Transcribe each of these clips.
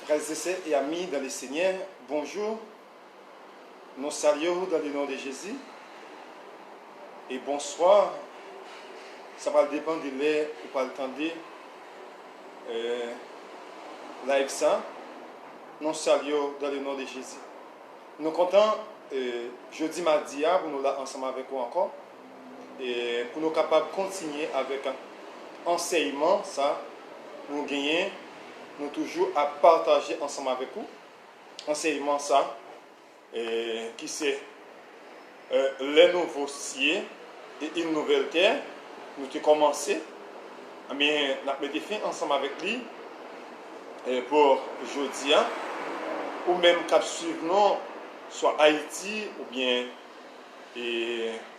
Frères et amis dans le Seigneur, bonjour. Nous saluons dans le nom de Jésus. Et bonsoir. Ça va dépendre de l'heure ou pas le temps de live ça. Nous saluons dans le nom de Jésus. Nous comptons jeudi mardi pour nous là ensemble avec vous encore. Et pour nous capables de continuer avec un enseignement, ça, nous gagner. Nous toujours à partager ensemble avec vous enseignement ça qui c'est les nouveaux cieux et une nouvelle terre. Nous avons commencé mais nous avons fait ensemble avec lui pour aujourd'hui ou même cap suivant soit Haïti ou bien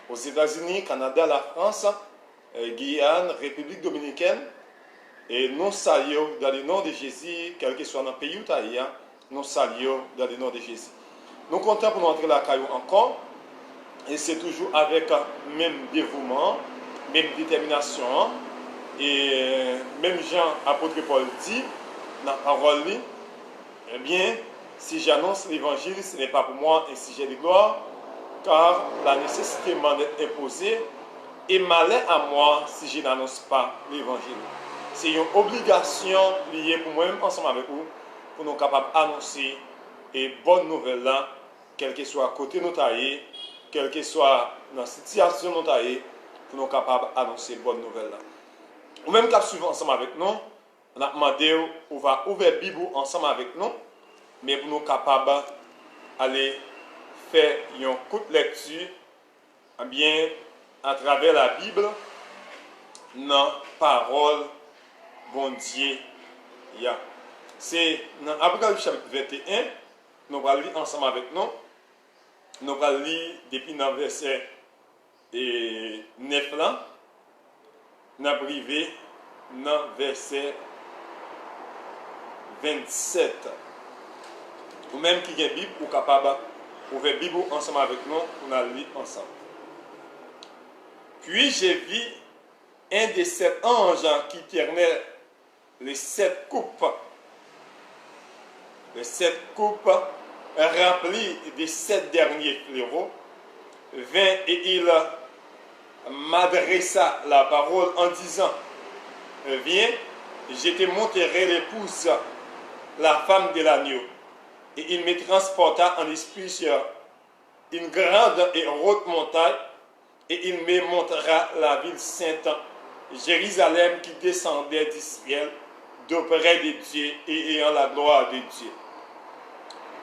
aux États-Unis, Canada, la France, Guyane, République dominicaine. Et nous saluons dans le nom de Jésus, quel que soit dans le pays où tu es, nous saluons dans le nom de Jésus. Nous comptons pour nous entrer la caillou encore, et c'est toujours avec même dévouement, même détermination, et même Jean, apôtre Paul dit, dans la parole, eh bien, si j'annonce l'évangile, ce n'est pas pour moi un sujet de gloire, car la nécessité m'en est imposée, et malheur à moi si je n'annonce pas l'évangile. C'est une obligation liée pour moi-même ensemble avec vous, pour nous capables d'annoncer et bonnes nouvelles là, quel que soit côté nous tailler, quel que soit dans la situation nous tailler, pour nous capables d'annoncer bonnes nouvelles là. Ou même cap suivant ensemble avec nous, on a demandé on va ouvrir la Bible ensemble avec nous, mais pour nous capables d'aller faire une courte lecture, eh bien à travers la Bible, dans la parole bon Dieu. C'est dans Apocalypse chapitre 21, nous allons lire ensemble avec nous. Nous allons lire depuis le verset 9 là, nous allons arriver dans verset 27. Ou même qui a une Bible, ou capable d'ouvrir la Bible ensemble avec nous, nous allons lire ensemble. Puis j'ai vu un des 7 anges qui tenait les 7 coupes. Les 7 coupes remplies des 7 derniers fléaux vint et il m'adressa la parole en disant: viens, je te montrerai l'épouse, la femme de l'agneau. Et il me transporta en esprit sur une grande et haute montagne, et il me montra la ville sainte, Jérusalem, qui descendait du ciel d'auprès de Dieu et ayant la gloire de Dieu.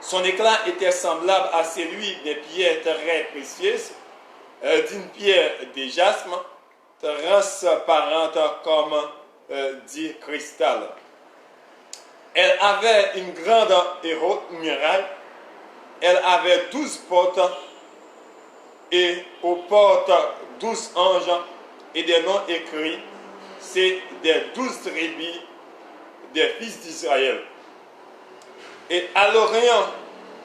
Son éclat était semblable à celui des pierres très précieuses, d'une pierre de jasme, transparente comme du cristal. Elle avait une grande et haute muraille. Elle avait 12 portes, et aux portes 12 anges et des noms écrits. C'est des 12 tribus des fils d'Israël. Et à l'Orient,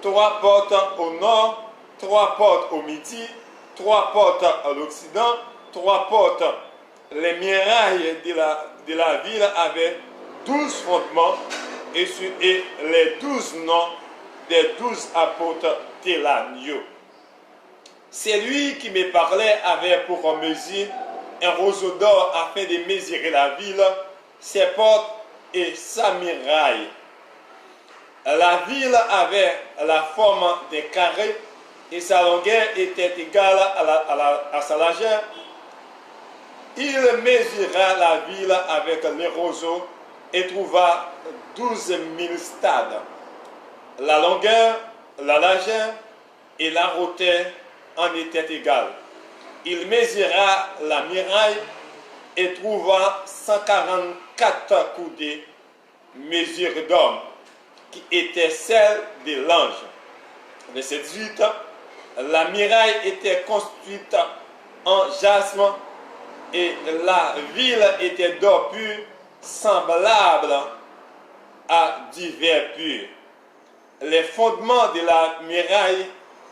3 portes au nord, 3 portes au midi, 3 portes à l'Occident, 3 portes. Les murailles de la ville avaient 12 fondements et les 12 noms des 12 apôtres de l'agneau. Celui qui me parlait avait pour mesure un roseau d'or afin de mesurer la ville, ses portes et sa muraille. La ville avait la forme d'un carré et sa longueur était égale à sa largeur. Il mesura la ville avec le roseau et trouva 12 000 stades. La longueur, la largeur et la hauteur en étaient égales. Il mesura la muraille et trouva 144 coudées, mesure d'homme, qui était celle de l'ange. Verset 18. La muraille était construite en jasme et la ville était d'or pur, semblable à du verre pur. Les fondements de la muraille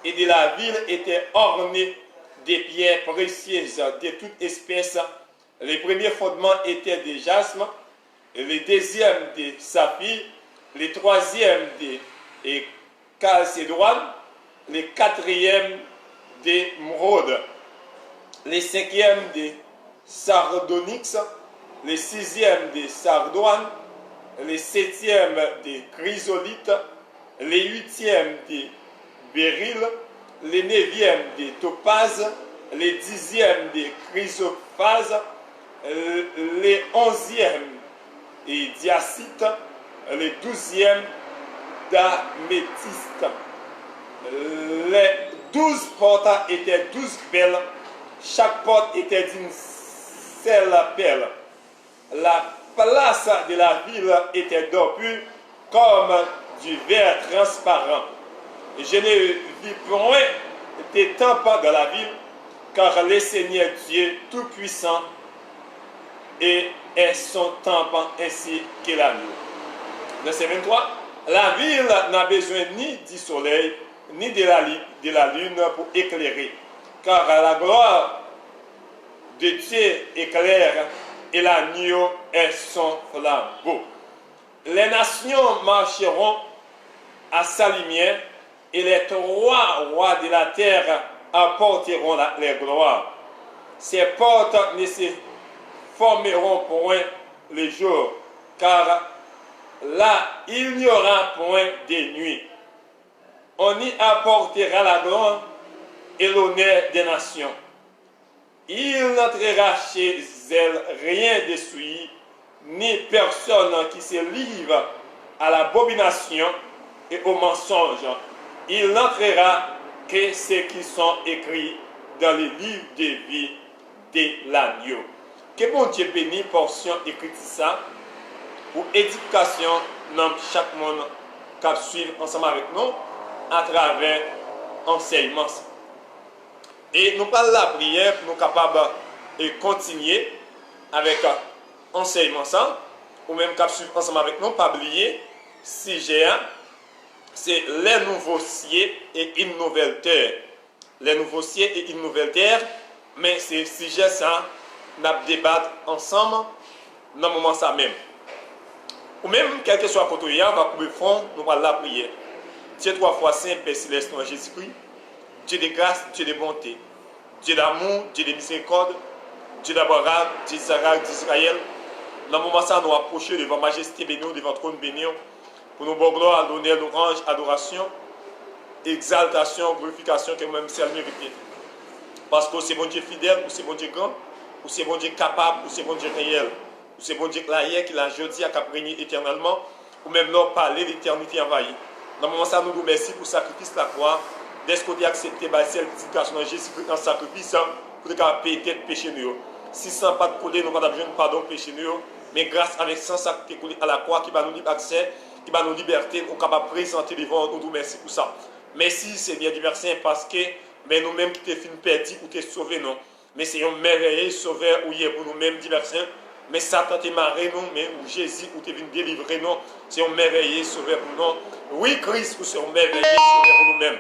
et de la ville étaient ornés de pierres précieuses de toute espèce. Les premiers fondements étaient de jasme, le deuxième de saphir, les troisièmes des calcédoines, les quatrièmes des mraudes, les cinquièmes des sardonyx, les sixièmes des sardoines, les septièmes des chrysolites, les huitièmes des béryls, les neuvièmes des topazes, les dixièmes des chrysophases, les onzièmes et diacites, les douzièmes d'améthyste. Les 12 portes étaient 12 pelles, chaque porte était d'une seule pelle. La place de la ville était d'or pur comme du verre transparent. Je ne vis point des temples dans la ville, car le Seigneur Dieu Tout-Puissant est son temple ainsi que l'agneau. Verset 23. La ville n'a besoin ni du soleil, ni de la lune pour éclairer, car la gloire de Dieu éclaire et l'agneau est son flambeau. Les nations marcheront à sa lumière et les trois rois de la terre apporteront les gloires. Ces portes ne se formeront point le jour, car là il n'y aura point de nuit. On y apportera la gloire et l'honneur des nations. Il n'entrera chez elle rien de souillé, ni personne qui se livre à l'abomination et au mensonge. Il n'entrera que ceux qui sont écrits dans le livre de vie de l'agneau. Que bon Dieu bénisse portion écrite ça pour éducation dans chaque monde qui suit ensemble avec nous à travers enseignement. Et nous parlons de la prière pour nous capables de continuer avec enseignement ça, ou même qui suivre ensemble avec nous, pas oublier sujet, c'est les nouveaux cieux et une nouvelle terre. Les nouveaux cieux et une nouvelle terre, mais c'est sujet ça, nous débattre ensemble dans le moment ça même. Ou même, quel que soit le côté, on va couper fond, nous allons la prière. Dieu trois fois saint, Père céleste, en Jésus-Christ, Dieu de grâce, Dieu de bonté, Dieu d'amour, Dieu de miséricorde, Dieu d'Abraham, Dieu d'Isaac, d'Israël. Dans le moment ça, nous approchons devant majesté bénie, devant trône béni, pour nous bonne gloire, l'honneur, l'orange, adoration, exaltation, glorification, que nous-mêmes c'est mérité. Parce que c'est bon Dieu fidèle, ou c'est bon Dieu grand, ou c'est bon Dieu capable, ou c'est bon Dieu réel, ou c'est bon Dieu qui l'a hier, qui l'a jeudi, qui a régné éternellement, ou même leur parler l'éternité envahie. Dans le moment ça, nous vous remercions pour le sacrifice de la croix, dès ce côté accepté par celle qui dans Jésus-Christ en sacrifice, pour ne pas payer tête péché nous. Si sans pas de coller, nous n'avons pas besoin de pardon péché nous, mais grâce avec sans ça qui est collé à la croix, qui va nous libérer accès, qui va nous liberté, nous capable de présenter devant nous, merci pour ça. Merci Seigneur divers saint, parce que nous-mêmes qui t'es fini perdu ou t'es sauvé, non. Mais c'est un merveilleux sauveur ou est pour nous-mêmes divers saints. Mais Satan t'est marré, non, mais ou Jésus ou t'es venu délivrer, non. C'est un merveilleux sauveur pour nous. Oui, Christ, c'est un merveilleux sauveur pour nous-mêmes.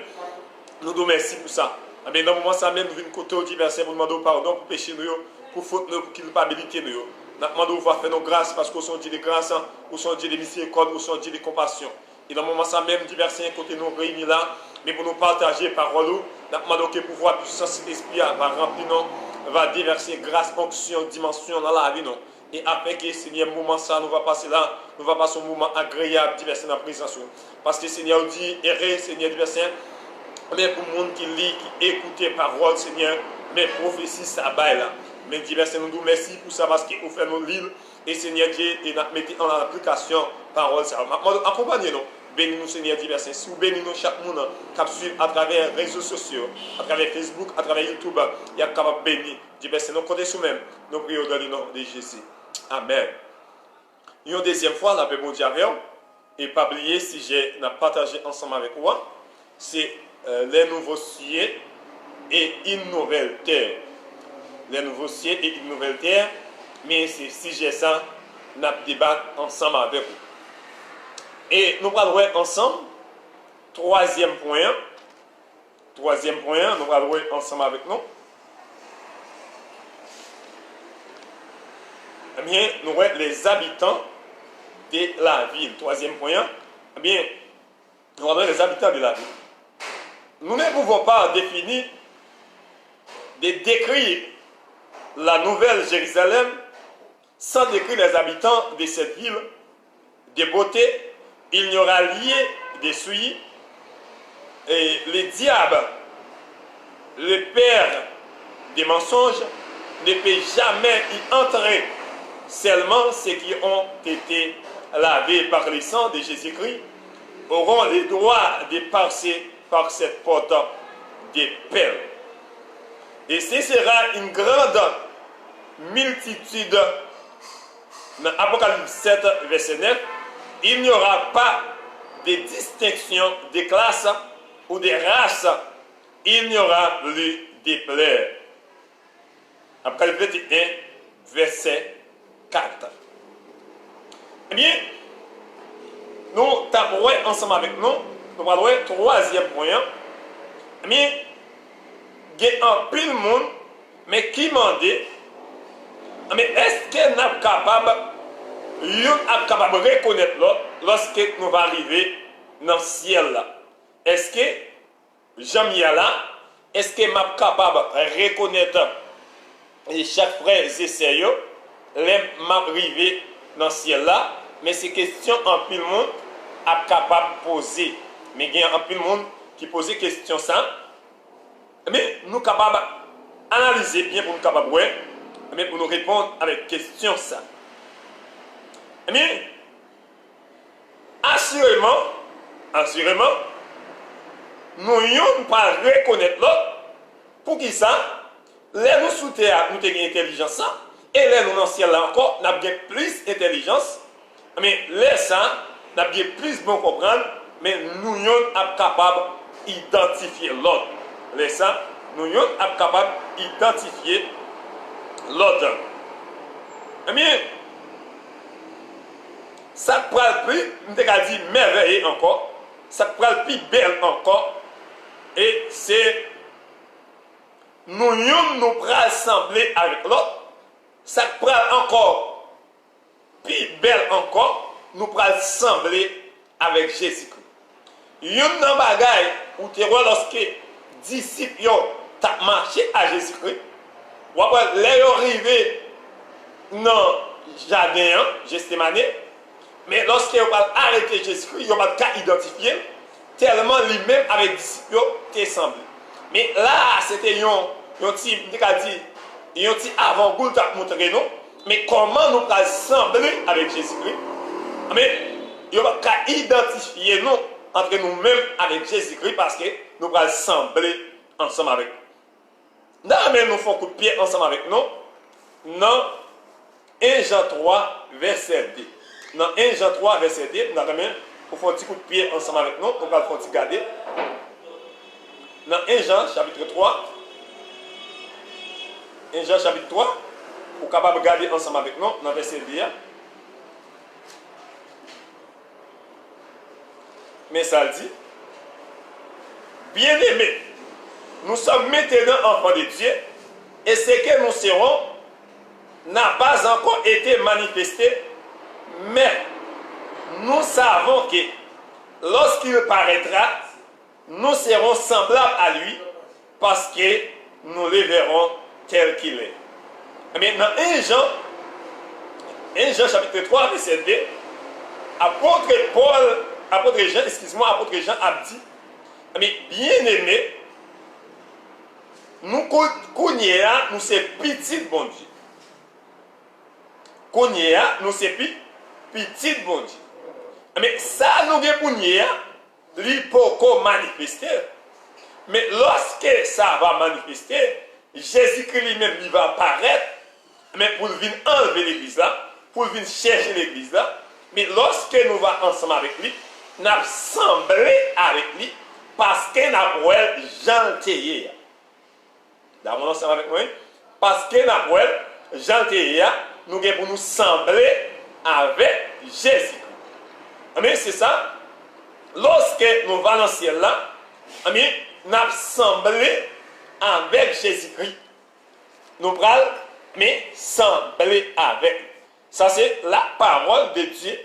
Nous nous remercions pour ça. Mais dans le moment ça même, nous venons côté au divers saint pour demander pardon pour pécher nous, pour faute nous, pour culpabilité nous. Nous demandons de faire nos grâces parce qu'on sont Dieu de grâce, ou sont Dieu de miséricorde, ou sont Dieu de compassion. Et dans le moment ça même, divers saints côté nous réunis là, mais pour nous partager parole, nous demandons que le pouvoir puissance de l'esprit va remplir nous, va déverser grâce, onction, dimension dans la vie nous. Et après que Seigneur, moment ça, nous va passer là, nous va passer un moment agréable, divers dans la présence. Parce que Seigneur dit, errez, Seigneur divers saints, mais pour le monde qui lit, qui écoute les paroles, Seigneur, mais prophétie, ça baille là. Mais divers nous nous merci pour ça parce qu'il fait nos livres. Et Seigneur Dieu, et nous mettez en application parole ça. Accompagnez-nous. Bénis-nous, Seigneur divers. Si vous bénissez chaque monde qui suit à travers les réseaux sociaux, à travers Facebook, à travers YouTube, il y a capable de bénir. Divers, nous connaissons même. Nous prions dans le nom de Jésus. Amen. Une deuxième fois, la paix bon Dieu avec vous. Et pas oublier si j'ai partagé ensemble avec vous, c'est les nouveaux cieux et une nouvelle terre. Les nouveaux cieux et une nouvelle terre. Mais c'est si j'ai ça, nous débattons ensemble avec vous. Et nous allons voir ensemble, troisième point, nous allons voir ensemble avec nous. Eh bien, nous voyons les habitants de la ville. Troisième point, Eh bien, nous les habitants de la ville. Nous ne pouvons pas définir, décrire la nouvelle Jérusalem sans décrire les habitants de cette ville de beauté. Il n'y aura lié de souillis et le diable, le père des mensonges, ne peut jamais y entrer. Seulement ceux qui ont été lavés par le sang de Jésus-Christ auront le droit de passer par cette porte de perles. Et ce sera une grande multitude. Dans Apocalypse 7, verset 9, il n'y aura pas de distinction de classe ou de race. Il n'y aura plus de pleurs. Apocalypse 21, verset 4. Eh bien, nous taperons ensemble avec nous, nous parlerons troisième point. Eh bien, il y a un pile monde, mais qui m'a dit, mais est-ce que nous sommes capables de reconnaître l'autre lorsque nous allons arriver dans le ciel là? Est-ce que Jean-Miel là, est-ce que nous sommes capables de reconnaître chaque frère et sœur, les m'arriver dans le ciel là? Mais ces questions en pile monde est capable de poser. Mais il y a un pile monde qui pose des questions ça. Mais nous sommes capables d'analyser bien pour nous capables mais pour nous répondre avec question ça. Eh bien, assurément, nous n'avons pas reconnaître l'autre. Pour qui ça? Là, nous sous terre, nous avons intelligence ça. Et là, nous dans le ciel là encore, nous avons plus d'intelligence. Mais là, ça, nous avons plus bon comprendre. Mais nous sommes capables d'identifier l'autre. Là, ça, nous sommes capables d'identifier l'autre. Eh bien, ça prend le plus, nous avons dit merveilleux encore, ça prend le plus belle encore, et c'est nous nous rassembler avec l'autre, ça prend encore plus belle encore, nous rassembler avec Jésus-Christ. Yon nan bagay où tu vois lorsque disciples ont marché à Jésus-Christ, ou après les arrivé dans le jardin, Gethsémane, mais lorsqu'ils ont arrêté Jésus-Christ, ils n'ont pas identifié tellement lui-même avec les disciples qui semblent. Mais là, c'était un petit avant-goût de montrer nous, mais comment nous rassembler avec Jésus-Christ. Mais ils n'ont pas identifier nous entre nous-mêmes avec Jésus-Christ parce que nous allons rassembler ensemble avec nous. Là, nous faisons un coup de pied ensemble avec nous dans 1 Jean 3, verset 2. Dans 1 Jean 3, verset 2, nous allons faire un petit coup de pied ensemble avec nous. On va le faire garder. Dans 1 Jean, chapitre 3. 1 Jean, chapitre 3. Vous êtes capable de garder ensemble avec nous dans verset 2. Mais ça dit, bien-aimés, nous sommes maintenant enfants de Dieu, et ce que nous serons n'a pas encore été manifesté, mais nous savons que lorsqu'il paraîtra, nous serons semblables à lui, parce que nous le verrons tel qu'il est. Maintenant, 1 Jean chapitre 3, verset 2, apôtre Jean a dit, mais bien aimé, nous connaissons, nous c'est petit bon Dieu. Connaissons, nous c'est petit bon Dieu. Mais ça nous avons pour nous, lui pour manifester. Mais lorsque ça va manifester, Jésus-Christ lui-même il va apparaître, mais pour venir enlever l'église là, pour venir chercher l'église là. Mais lorsque nous allons ensemble avec lui, nous avons semblé avec lui parce que nous avons gentil. D'abord, ensemble avec moi, parce que nous avons gentil, nous avons pour nous sembler avec Jésus. Mais c'est ça. Lorsque nous allons dans le ciel là, nous avons semblé avec Jésus-Christ. Nous allons mais sembler avec. Ça, c'est la parole de Dieu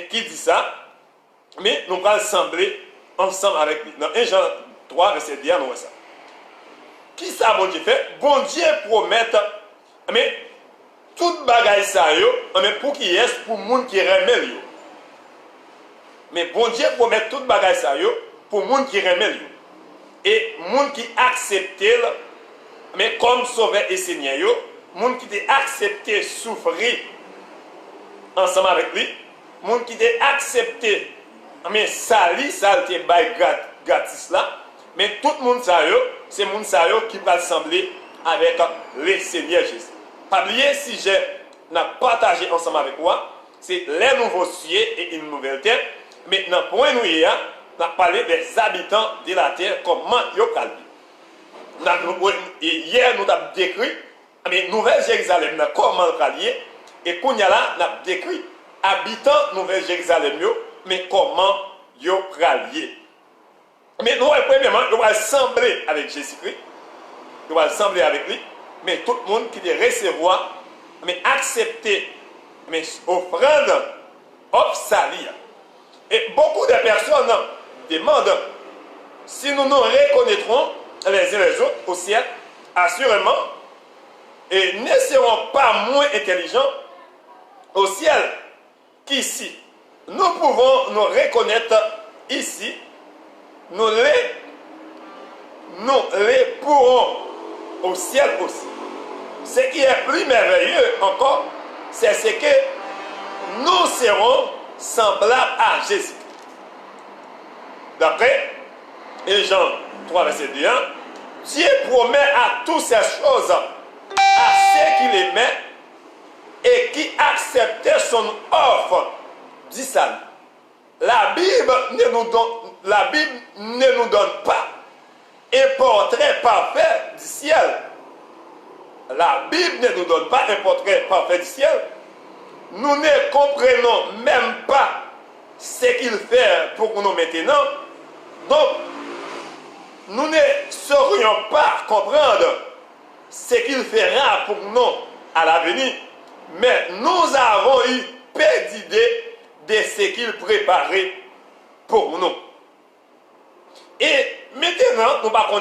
qui dit ça. mais nous allons sembler ensemble avec lui. Dans 1 Jean 3, verset 10, nous voyons ça. Qui ça, bon Dieu fait? Bon Dieu promet, mais toute bagaille ça, mais pour qui est, pour le monde qui remet lui. Mais bon Dieu promet toute bagaille ça, pour le monde qui remet lui. Et le monde qui accepte, mais comme sauveur et seigneur, le monde qui a accepté souffrir ensemble avec lui, le monde qui a accepté, mais sali, saleté, bail gratis là, mais tout le monde c'est le monde qui va sembler avec le Seigneur Jésus. Pas oublier, si j'ai partagé ensemble avec moi, c'est les nouveaux cieux et une nouvelle terre. Maintenant, pour nous, on a parlé des habitants de la terre, comment ils ont hier, nous avons décrit la Nouvelle-Jérusalem, comment ils ont et qu'on y a là, nous avons décrit habitants de Nouvelle-Jérusalem, mais comment ils ont rallié. Mais nous, premièrement, nous allons sembler avec Jésus-Christ, nous allons sembler avec lui, mais tout le monde qui doit recevoir, mais accepter, mais offrande, offre salir. Et beaucoup de personnes demandent si nous nous reconnaîtrons les uns les autres au ciel, assurément, et ne serons pas moins intelligents au ciel qu'ici. Nous pouvons nous reconnaître ici, nous les pourrons au ciel aussi. Ce qui est plus merveilleux encore, c'est ce que nous serons semblables à Jésus. D'après Jean 3, verset 2, Dieu promet à toutes ces choses à ceux qui l'aimaient et qui acceptaient son offre du salut. La Bible ne nous donne pas un portrait parfait du ciel. La Bible ne nous donne pas un portrait parfait du ciel. Nous ne comprenons même pas ce qu'il fait pour nous maintenant. Donc, nous ne saurions pas comprendre ce qu'il fera pour nous à l'avenir. Mais nous avons eu peu d'idées de ce qu'il préparait pour nous. Et maintenant, nous ne connaissons pas,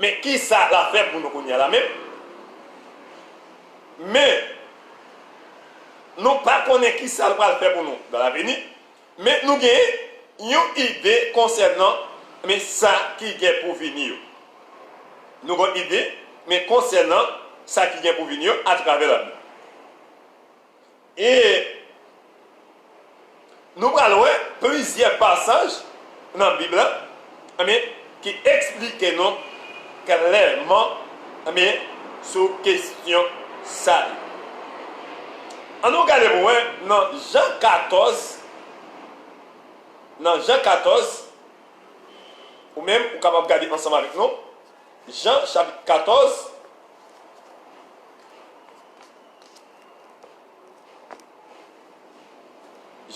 mais qui ça l'a fait pour nous connaître la même. Mais nous ne connaissons pas qui ça va faire pour nous dans l'avenir. Mais nous avons une idée concernant mais ça qui est pour venir. Nous avons une idée, mais concernant ça qui est pour venir à travers la Bible. Et nous parlons plusieurs passages dans la Bible qui expliquent nous clairement sur question ça. On nous regarde dans Jean 14, ou même, vous êtes capable de regarder ensemble avec nous, Jean chapitre 14,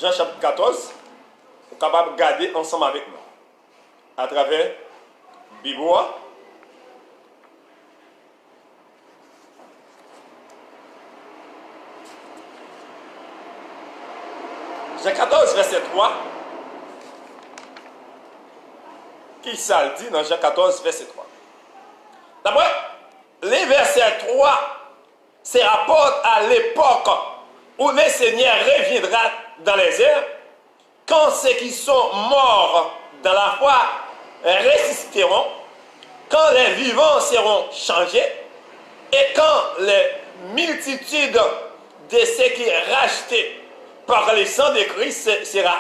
Jean chapitre 14, vous êtes capable de regarder ensemble avec nous, à travers Bible. Jean 14, verset 3. Qui ça le dit dans Jean 14, verset 3. D'abord, les versets 3 se rapportent à l'époque où le Seigneur reviendra dans les airs, quand ceux qui sont morts dans la foi ressusciteront, quand les vivants seront changés, et quand les multitudes de ceux qui rachetés par le sang de Christ sera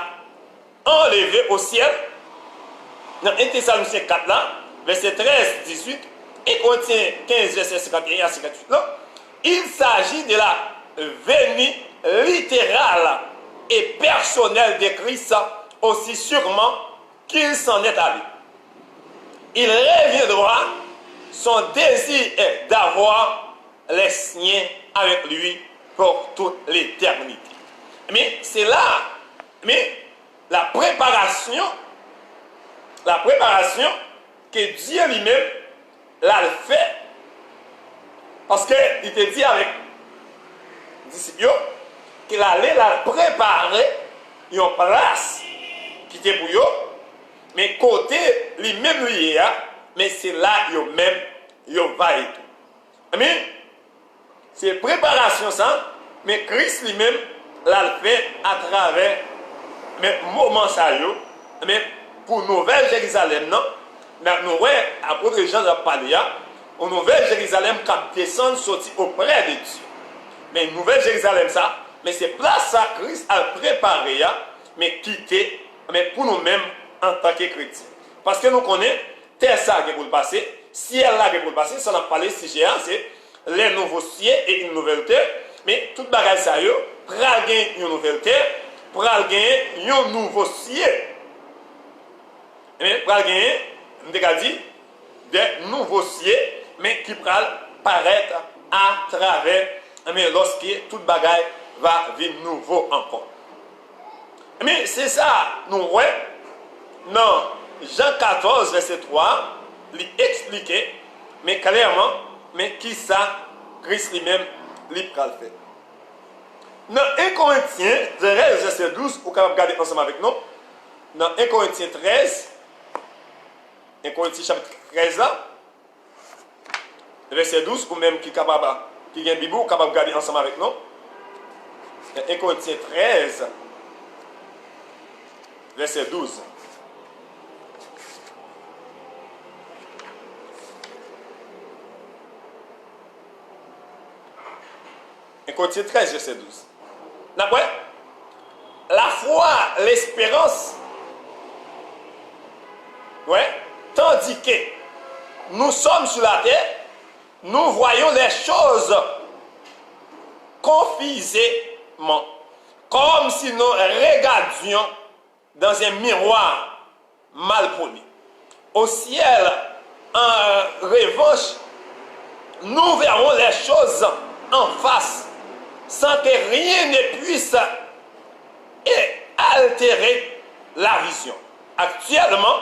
enlevé au ciel. Dans 1 Thessaloniciens 4 là, verset 13, 18, et contient 15 versets 51 à 58 là, il s'agit de la venue littérale et personnelle de Christ aussi sûrement qu'il s'en est allé. Il reviendra, son désir est d'avoir les siens avec lui pour toute l'éternité. Mais c'est là, la préparation que Dieu lui-même l'a fait. Parce qu'il te dit avec les disciples qu'il allait la préparer une place qui était pour eux, mais côté lui-même lui mais c'est là yo même yo va et tout. Amen. C'est préparation ça, mais Christ lui-même l'a fait à travers mais moment ça yo, mais pour Nouvelle Jérusalem non, nous ouais apôtre Jean a parlé au Nouvelle Jérusalem qui descend sorti auprès de Dieu. Mais Nouvelle Jérusalem ça, mais c'est place ça Christ a préparé mais quitter mais pour nous-mêmes en tant que chrétiens. Parce que nous connaissons terre ça qui est pour le passer, ciel là qui est pour le passer, ça on a parlé sujet c'est les nouveaux cieux et une nouvelle terre, mais toute bagage ça yo pral gagner une nouvelle terre, pral gagner un nouveau ciel. Mais pral gagner, on dit des nouveaux cieux mais qui pral paraître à travers mais lorsque toute bagaille va venir nouveau encore. Mais c'est ça nous ouais non Jean 14 verset 3 lui expliquer mais clairement mais qui ça Christ lui-même lui pral fait. Dans 1 Corinthiens 13 verset 12 vous pouvez regarder ensemble avec nous. Dans 1 Corinthiens 13 1 Corinthiens chapitre 13 là verset 12 ou même qui capable qui a Bible vous capable regarder ensemble avec nous. 1 Corinthiens 13 verset 12. Corinthiens 13, verset 12. D'après, la foi, l'espérance, ouais, tandis que nous sommes sur la terre, nous voyons les choses confusément, comme si nous regardions dans un miroir mal poli. Au ciel, en revanche, nous verrons les choses en face, sans que rien ne puisse altérer la vision. Actuellement,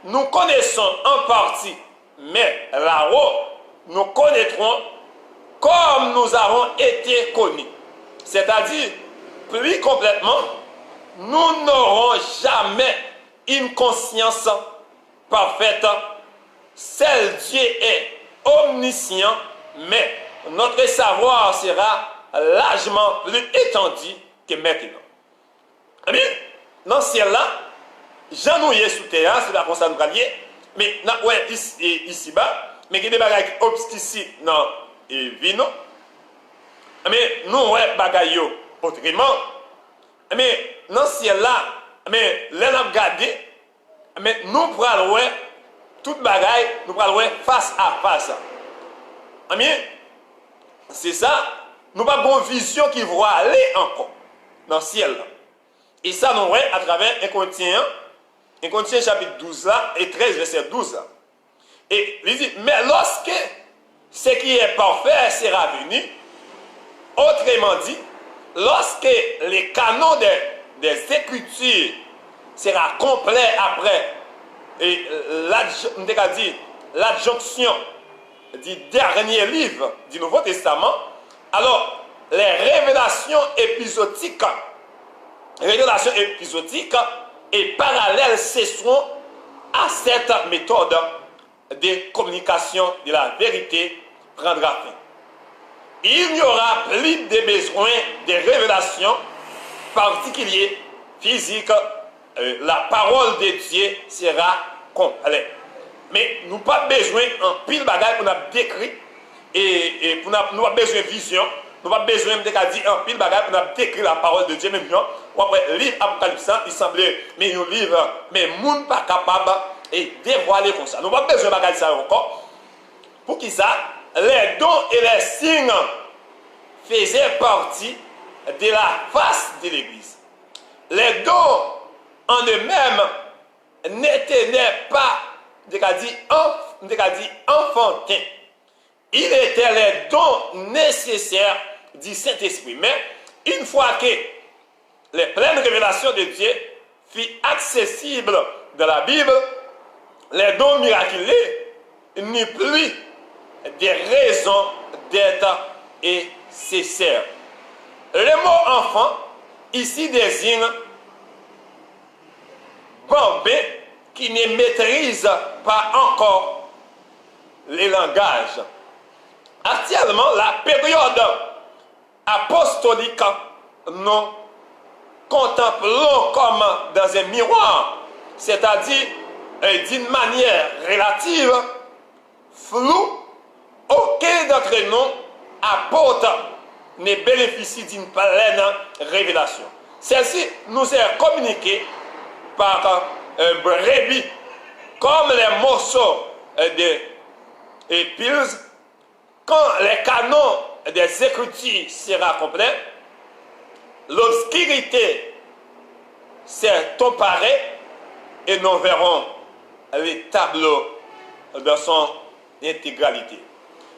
nous connaissons en partie, mais là-haut, nous connaîtrons comme nous avons été connus. C'est-à-dire, plus complètement, nous n'aurons jamais une conscience parfaite. Seul Dieu est omniscient, mais notre savoir sera largement plus étendu que maintenant. Amen. Dans ce ciel-là, Jean nous est sous terre, c'est la constat nous rallier, mais ouais, ici-bas, mais il y a des bagages obscurs dans le vino. Mais nous, ouais, bagages autrement. Mais dans ce ciel-là, mais là, nous regardons, mais nous prenons ouais, toute bagaille, nous prenons ouais, face à face. Amen. C'est ça, nous n'avons pas une vision qui va aller encore dans le ciel. Et ça, nous voyons à travers 1 Corinthiens chapitre 12 là, et 13, verset 12. Là. Et il dit, mais lorsque ce qui est parfait sera venu, autrement dit, lorsque les canons des Écritures sera complet après, et l'adjonction du dernier livre du Nouveau Testament, alors les révélations épisodiques et parallèles cesseront à cette méthode de communication de la vérité prendra fin. Il n'y aura plus de besoin de révélations particulières, physiques, la parole de Dieu sera complète. Mais nous n'avons pas besoin en pile bagage pour nous décrire et pour nous pas besoin de vision, nous n'avons pas besoin de dire en pile bagage pour nous décrire la parole de Dieu même non. Ou après le livre Apocalypse, il semblait mais un livre mais monde pas capable et dévoiler comme ça. Nous n'avons pas besoin de bagage ça encore. Pour qui ça les dons et les signes faisaient partie de la face de l'Église. Les dons en eux-mêmes n'étaient pas enfantins. Il était les dons nécessaires du Saint-Esprit. Mais une fois que les pleines révélations de Dieu furent accessibles dans la Bible, les dons miraculeux n'eurent plus de raisons d'être nécessaires. Le mot enfant ici désigne campé qui ne maîtrise pas encore les langages. Actuellement, la période apostolique, nous contemplons comme dans un miroir, c'est-à-dire d'une manière relative, floue. Aucun d'entre nous apporte ne bénéficie d'une pleine révélation. Celle-ci nous est communiquée par brebis, comme les morceaux de piles. Quand les canons des Écritures sera complet, l'obscurité s'est emparée et nous verrons les tableaux dans son intégralité.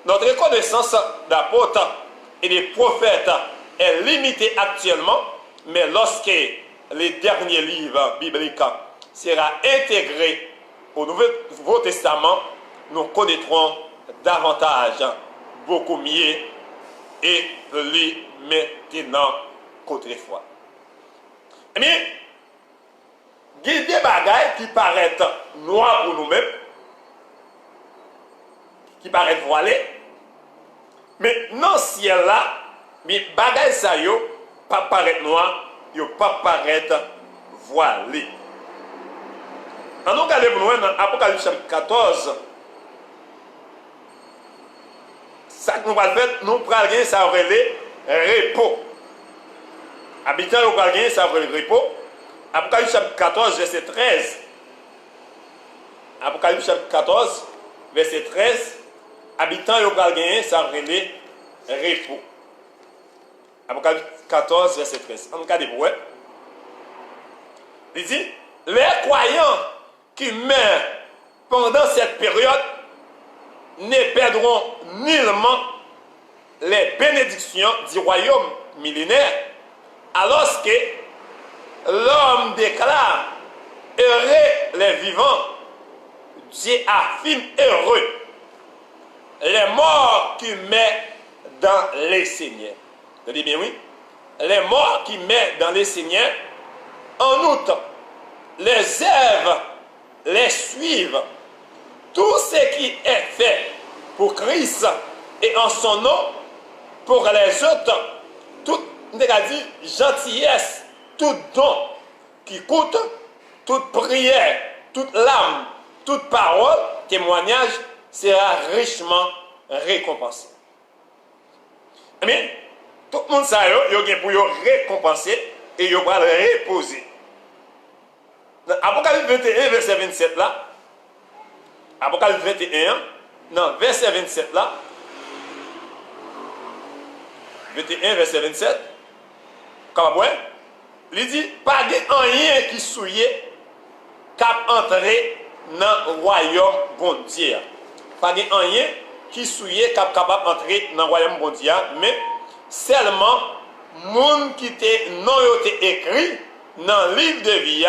Notre connaissance d'apôtres et des prophètes est limitée actuellement, mais lorsque les derniers livres bibliques seront intégrés au Nouveau Testament, nous connaîtrons davantage, beaucoup mieux et plus maintenant qu'autrefois. Eh bien, il y a des bagailles qui paraissent noirs pour nous-mêmes, qui paraissent voilés, mais dans ce ciel-là, les bagailles ça yo pas paraître noir, yo pas paraître voilé. En nous regardons pour nous dans Apocalypse chapitre 14, ça que nous va faire, nous prenons gagner ça relais repos. Habitants nous prenons gagner ça relais repos. Apocalypse chapitre 14 verset 13. Apocalypse chapitre 14 verset 13. Habitants nous prenons gagner ça relais repos. Apocalypse 14 verset 13. On regarde pour eux. Il dit, les croyants qui meurent pendant cette période ne perdront nullement les bénédictions du royaume millénaire, alors que l'homme déclare heureux les vivants, Dieu affirme heureux les morts qui meurent dans les Seigneurs. Vous dites bien oui? Les morts qui meurent dans les Seigneurs, en outre, les œuvres les suivent. Tout ce qui est fait pour Christ et en son nom, pour les autres, toute gentillesse, tout don qui coûte, toute prière, toute larme, toute parole, témoignage sera richement récompensé. Mais tout le monde sait qu'il y a pour récompenser et il va le reposer. Dans Apocalypse 21, verset 27 là, Apocalypse 21, non, verset 27 là, 21, verset 27, comme il dit, pas de rien qui souillait cap entrer dans le royaume bon Dieu. Pas de rien qui souillait cap capable d'entrer dans le royaume bon Dieu, mais seulement monde qui était non écrit dans le livre de vie,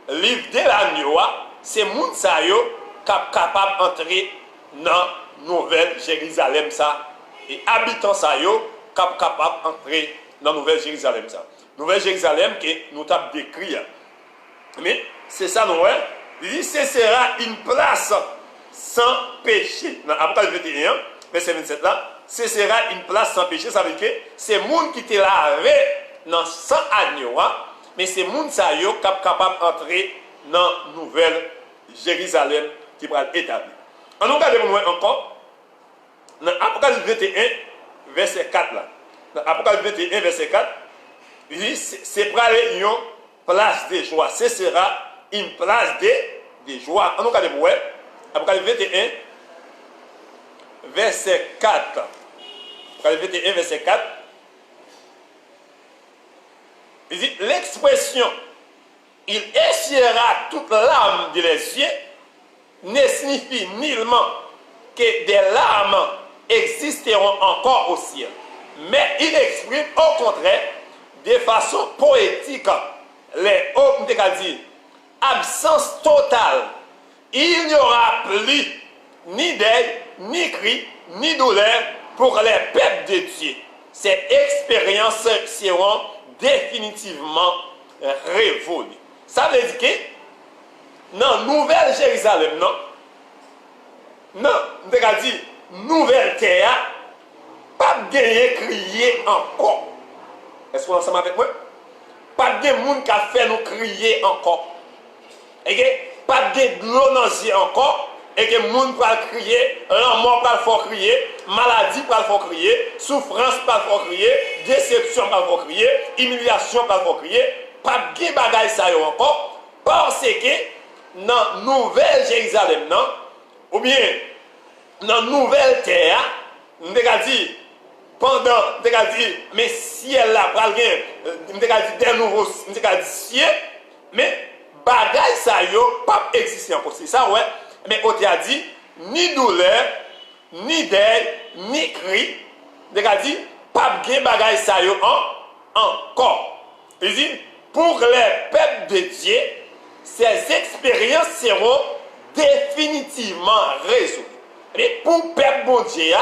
livre de l'agneau, c'est monde ça yo capable d'entrer dans Nouvelle Jérusalem ça et habitants ça yo capable d'entrer dans Nouvelle Jérusalem ça. Nouvelle Jérusalem que nous t'avons décrit. Mais c'est ça nous il dit ce sera une place sans péché. Dans Apocalypse 21 verset 27 là, ce sera une place sans péché, ça veut dire que c'est monde qui te lavé dans sang agneau, mais c'est monde ça yo capable d'entrer dans Nouvelle Jérusalem qui va être établi. On nous regarde encore dans Apocalypse 21 verset 4 là. Dans Apocalypse 21 verset 4, il dit c'est pour aller une place de joie. Ce sera une place de joie. On nous regarde pour Apocalypse 21 verset 4. Apocalypse 21 verset 4. Il dit l'expression il essuiera toute larme de les yeux ne signifie nullement que des larmes existeront encore au ciel. Mais il exprime au contraire de façon poétique les hommes de absence totale. Il n'y aura plus ni deuil, ni cri, ni douleur pour les peuples de Dieu. Ces expériences seront définitivement révolues. Ça veut dire que dans Nouvelle Jérusalem, non? Non, on a dit Nouvelle Terre, pas gagner crier encore. Est-ce qu'on est ensemble avec moi? Pas de monde qui a fait nous crier encore. Et que pas de l'eau dans les yeux encore. Et que le monde peut crier, la mort peut faire crier, maladie peut faire crier, souffrance peut faire crier, déception peut faire crier, humiliation peut faire crier. Pas de bagaille ça encore. Parce que dans Nouvelle Jérusalem, non? Ou bien dans Nouvelle Terre, on a dit, pendant, on a dit, mais ciel là, on a dit des nouveaux, on a dit ciel, mais bagaille ça yo pas exister encore. C'est ça, ouais. Mais on a dit, ni douleur, ni deuil, ni cri, on a dit, pas de bagaille ça yo encore. Il dit, pour les peuples de Dieu, ces expériences seront définitivement résolues. Mais pour le peuple bon Dieu,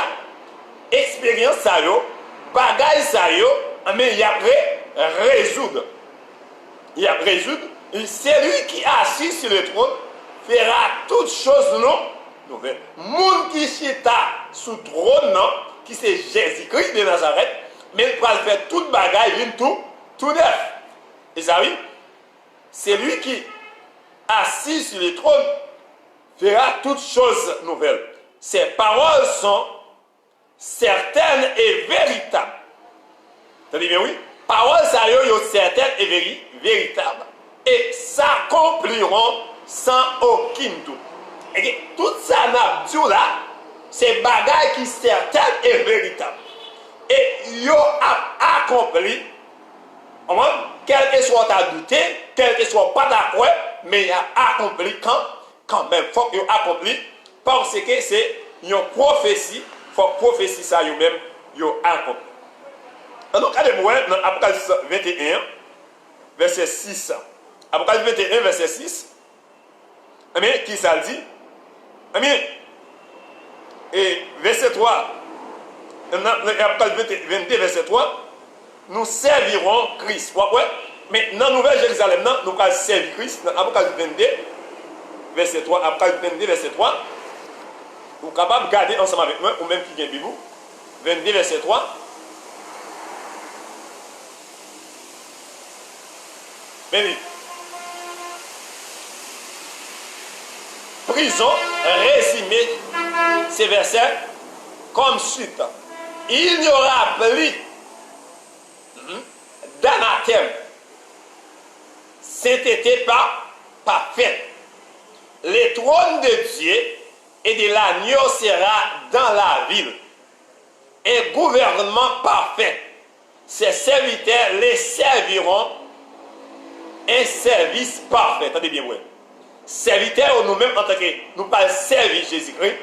expérience ça yo, bagaille ça yo, mais il y a résoudre. Il y a résoudre. C'est lui qui est assis sur le trône fera toutes choses nouvelles. Monde qui chita sous trône non, qui c'est Jésus-Christ de Nazareth, mais il va faire toute bagaille tout neuf. Et ça oui, c'est lui qui assis sur le trône fera toutes choses nouvelles. Ces paroles sont certaines et véritables. T'as-tu bien oui? Paroles ça yo certaines et véritables et s'accompliront sans aucun doute. Et tout ça n'a dit là, c'est bagaille qui certaines et véritables. Et yo a accompli, quel que soit ta douté, quel que soit pas d'accord, mais il a accompli quand même. Il faut qu'il accompli parce que c'est une prophétie, il faut prophétie ça lui-même, il a accompli. Donc, allez-moi dans Apocalypse 21, verset 6. Apocalypse 21, verset 6. Amen, qui ça dit? Amen. Et verset 3. Apocalypse 22, verset 3. Nous servirons Christ. Ouais. Mais dans Nouvelle Jérusalem, nous allons servir Christ. Dans Apocalypse 22, verset 3. Apocalypse 22, verset 3. Vous êtes capable de garder ensemble avec moi, ou même qui vient de vous. 22, verset 3. Béni. Prison, résumé ces versets comme suite. Il n'y aura plus d'anathème. Sainteté pas fait. Le trône de Dieu et de l'agneau sera dans la ville. Un gouvernement parfait. Ses serviteurs les serviront un service parfait. Attendez bien, ouais. Serviteur nous-mêmes en tant que nous pas servir Jésus-Christ,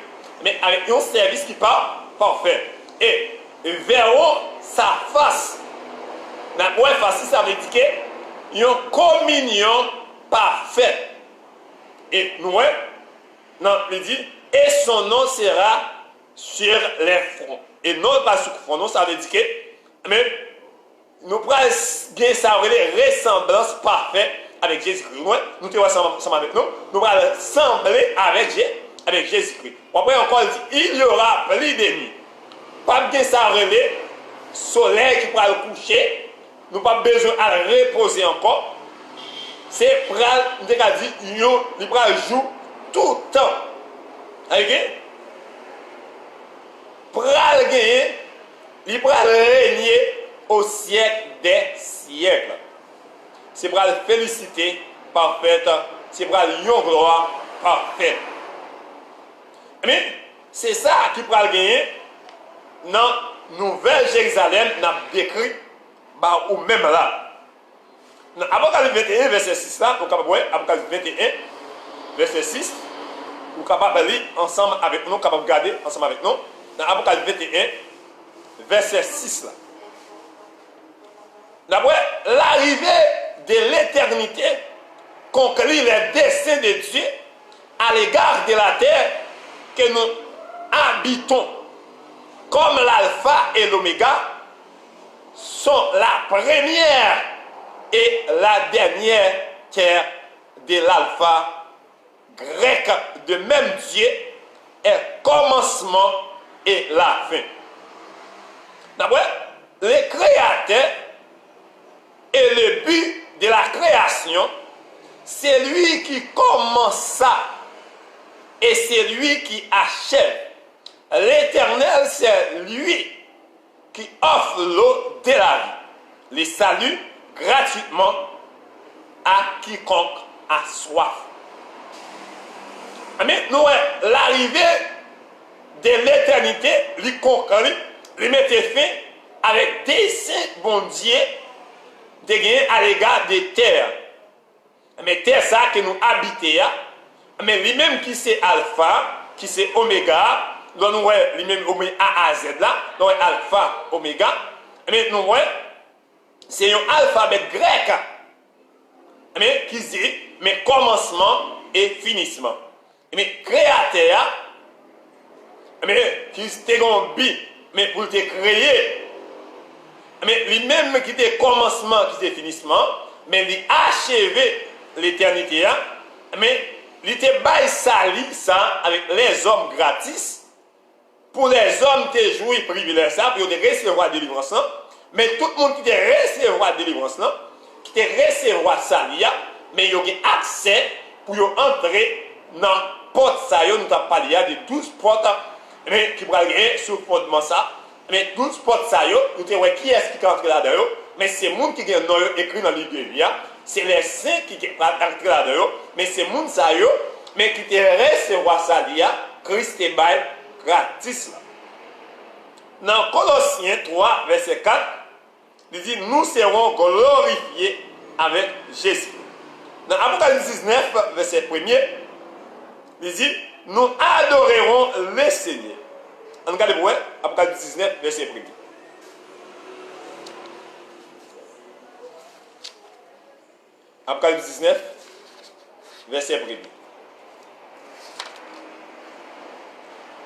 mais avec un service qui part parfait. Et verront sa face. La face, ça veut dire une communion parfaite. Et nous, non, il dit, et son nom sera sur les fronts. Et non pas sur le front, non, ça veut dire que, mais nous prenons ça ressemblance parfaite avec Jésus-Christ. Nous te ensemble avec nous. Nous allons ressembler avec Jésus-Christ. Après encore, il dit, il y aura plus d'ennemis. Pas de ça relais, soleil qui pourra le coucher. Nous n'avons pas besoin de reposer encore. C'est pour il pourra jouer tout le temps. Ok? Pour gagner, il pourra régner au siècle des siècles. C'est pour la félicité parfaite, c'est pour une gloire parfaite. Mais c'est ça qui pourra gagner dans Nouvelle Jérusalem, n'a décrit ou même là. Dans Apocalypse 21, verset 6, là, vous capable voir Apocalypse 21, verset 6, vous capable lire ensemble avec nous, capable regarder ensemble avec nous. Dans Apocalypse 21, verset 6 là. D'après l'arrivée de l'éternité conclut les desseins de Dieu à l'égard de la terre que nous habitons, comme l'alpha et l'oméga sont la première et la dernière terre de l'alpha grec de même Dieu est commencement et la fin. D'après, le créateur et le but de la création, c'est lui qui commence ça et c'est lui qui achève. L'Éternel, c'est lui qui offre l'eau de la vie, le salut gratuitement à quiconque a soif. Mais nous, l'arrivée de l'éternité, lui conquérir, lui mettre fin avec des saints bon Dieu de gagner à l'égard des terres. Mais terre ça que nous habitons, mais lui-même qui c'est alpha, qui c'est oméga, donc nous lui-même A à Z là, donc alpha, oméga, mais nous c'est un alphabet grec, mais qui dit mais commencement et finissement. Mais créateur, mais qui était un but, mais pour te créer, mais lui-même qui était commencement, qui était finissement, mais il a achevé l'éternité, mais il était bail sali ça avec les hommes gratis, pour les hommes qui jouent privilège ça, pour recevoir la délivrance, mais tout le monde qui te recevoir la délivrance, qui te recevoir ça, mais il y a accès pour entrer dans la porte, ça, nous avons parlé de 12 portes, mais qui pourraient gagner sur le fondement ça, mais 12 portes, ça, nous avons qui est-ce qui entre là-dedans, mais c'est le monde qui a écrit dans le livre, c'est les saints qui sont entrés là-dedans, mais c'est le monde, ça, mais qui te recevoir ça, Christ est bail gratis. Dans Colossiens 3, verset 4, il dit, nous serons glorifiés avec Jésus. Dans Apocalypse 19, verset 1er, il dit, nous adorerons le Seigneur. En regardez pour Apocalypse 19, verset 1er. Apocalypse 19, verset 1er.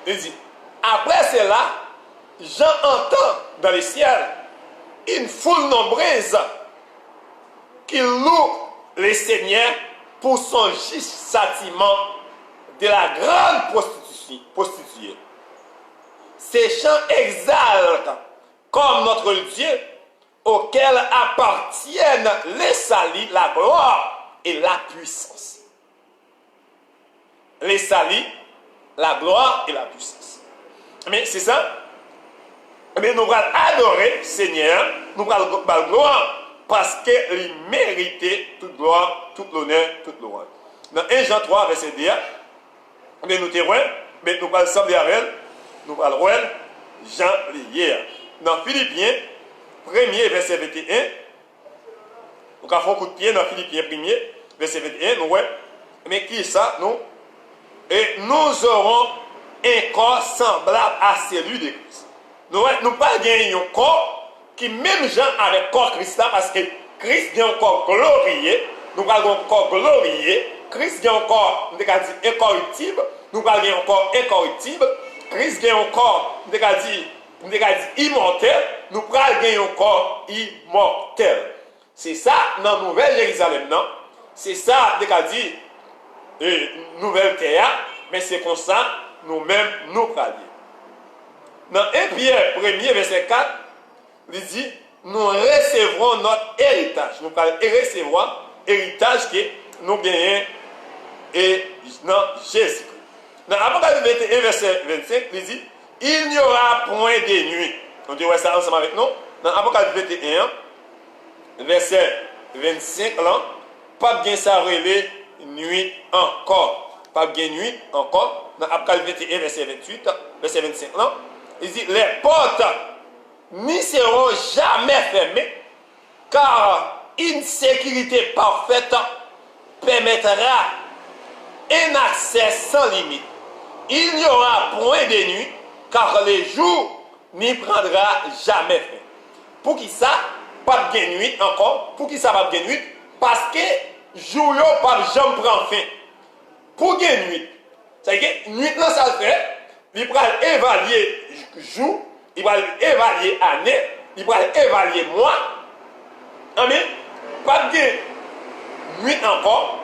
Il dit, après cela, j'entends dans le ciel une foule nombreuse qui loue le Seigneur pour son juste châtiment de la grande prostituée. Ces chants exaltent comme notre Dieu, auquel appartiennent les salis, la gloire et la puissance. Les salis, la gloire et la puissance. Mais c'est ça. Mais nous allons adorer le Seigneur, nous allons la gloire, parce qu'il méritait toute gloire, toute l'honneur, toute louange. Dans 1 Jean 3, verset 2, mais nous allons sembler avec elle, nous allons Jean hier. Dans Philippiens, 1er, verset 21, nous avons fait un coup de pied dans Philippiens 1er, verset 21, nous voyons, mais qui est ça, nous? Et nous aurons un corps semblable à celui de Christ. Nous n'avons pas gagné un corps qui même gens avec corps Christ parce que Christ a un corps glorieux, nous avons un corps glorieux, Christ a un corps incorruptible, nous avons un corps incorruptible, Christ a un corps immortel, nous avons un corps immortel. C'est ça dans la Nouvelle Jérusalem, non? C'est ça, nouvelle terre, mais c'est comme ça, nous-mêmes, nous parlons. Dans 1 Pierre 1er, verset 4, il dit, nous recevrons notre héritage. Nous parlons de recevoir héritage que nous gagnons et dans Jésus. Dans Apocalypse 21, verset 25, il dit, il n'y aura point de nuit. On dit ça ensemble avec nous. Dans Apocalypse 21, verset 25, là, pas bien ça relais nuit encore. Pas bien nuit encore. Dans Apocalypse 21, verset 28, verset 25, là, il dit, les portes n'y seront jamais fermées, car une sécurité parfaite permettra un accès sans limite. Il n'y aura point de nuit, car le jour n'y prendra jamais fin. Pour qui ça, pas de nuit encore, pour qui ça pas de nuit, parce que jour n'a pas jamais prend fin. Pour gagner nuit, c'est-à-dire que nuit là ça le fait, il va évaluer jour, il va évaluer année, il va évaluer mois. Amen. Pas de nuit encore.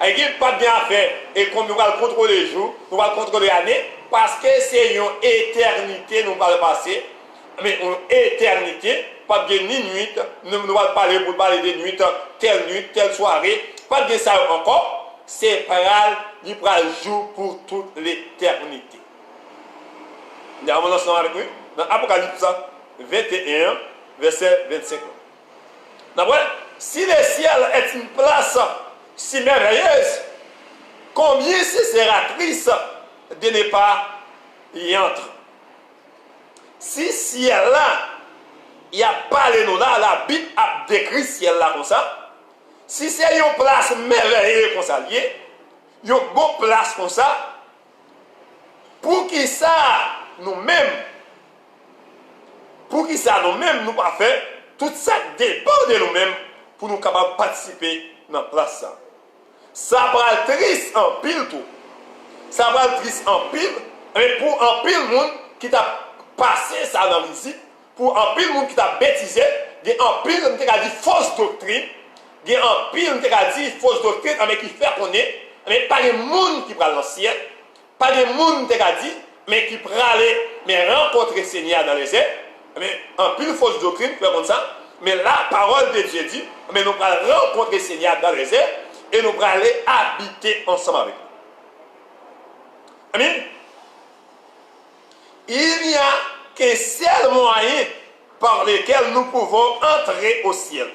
Il n'y a pas bien à faire. Et comme nous allons contrôler les jours, nous allons contrôler l'année, parce que c'est une éternité, nous allons passer. Mais une éternité, pas bien ni nuit, nous allons parler pour parler de nuit, telle soirée, pas bien ça encore. C'est il prend le jour pour toute l'éternité. Nous avons ensemble avec nous dans Apocalypse 21, verset 25. D'abord, si le ciel est une place si merveilleuse, combien ce sera triste de ne pas y entrer. Si ciel là, il n'y a pas les noms là, la Bible a décrit ciel là comme ça. Si c'est une place merveilleuse comme ça, une bonne place comme ça, pour qui ça nous-mêmes, nous pas faire, tout ça dépend de nous-mêmes pour nous capables de participer dans la place ça. Ça va être triste en pile tout. Ça va être triste en pile, mais pour un pile monde qui t'a passé ça dans ici, pour un pile monde qui t'a bêtisé, il y a un pile qui t'a dit fausse doctrine, il y a un pile qui t'a dit fausse doctrine, mais qui fait qu'on est, mais pas de monde qui prend l'ancien, pas de monde qui t'a dit, mais qui prend aller, mais rencontrer le Seigneur dans les airs, mais un pile fausse doctrine, fait comme ça, mais la parole de Dieu dit, mais nous allons rencontrer le Seigneur dans les airs, et nous allons aller habiter ensemble avec lui. Amen. Il n'y a qu'un seul moyen par lequel nous pouvons entrer au ciel.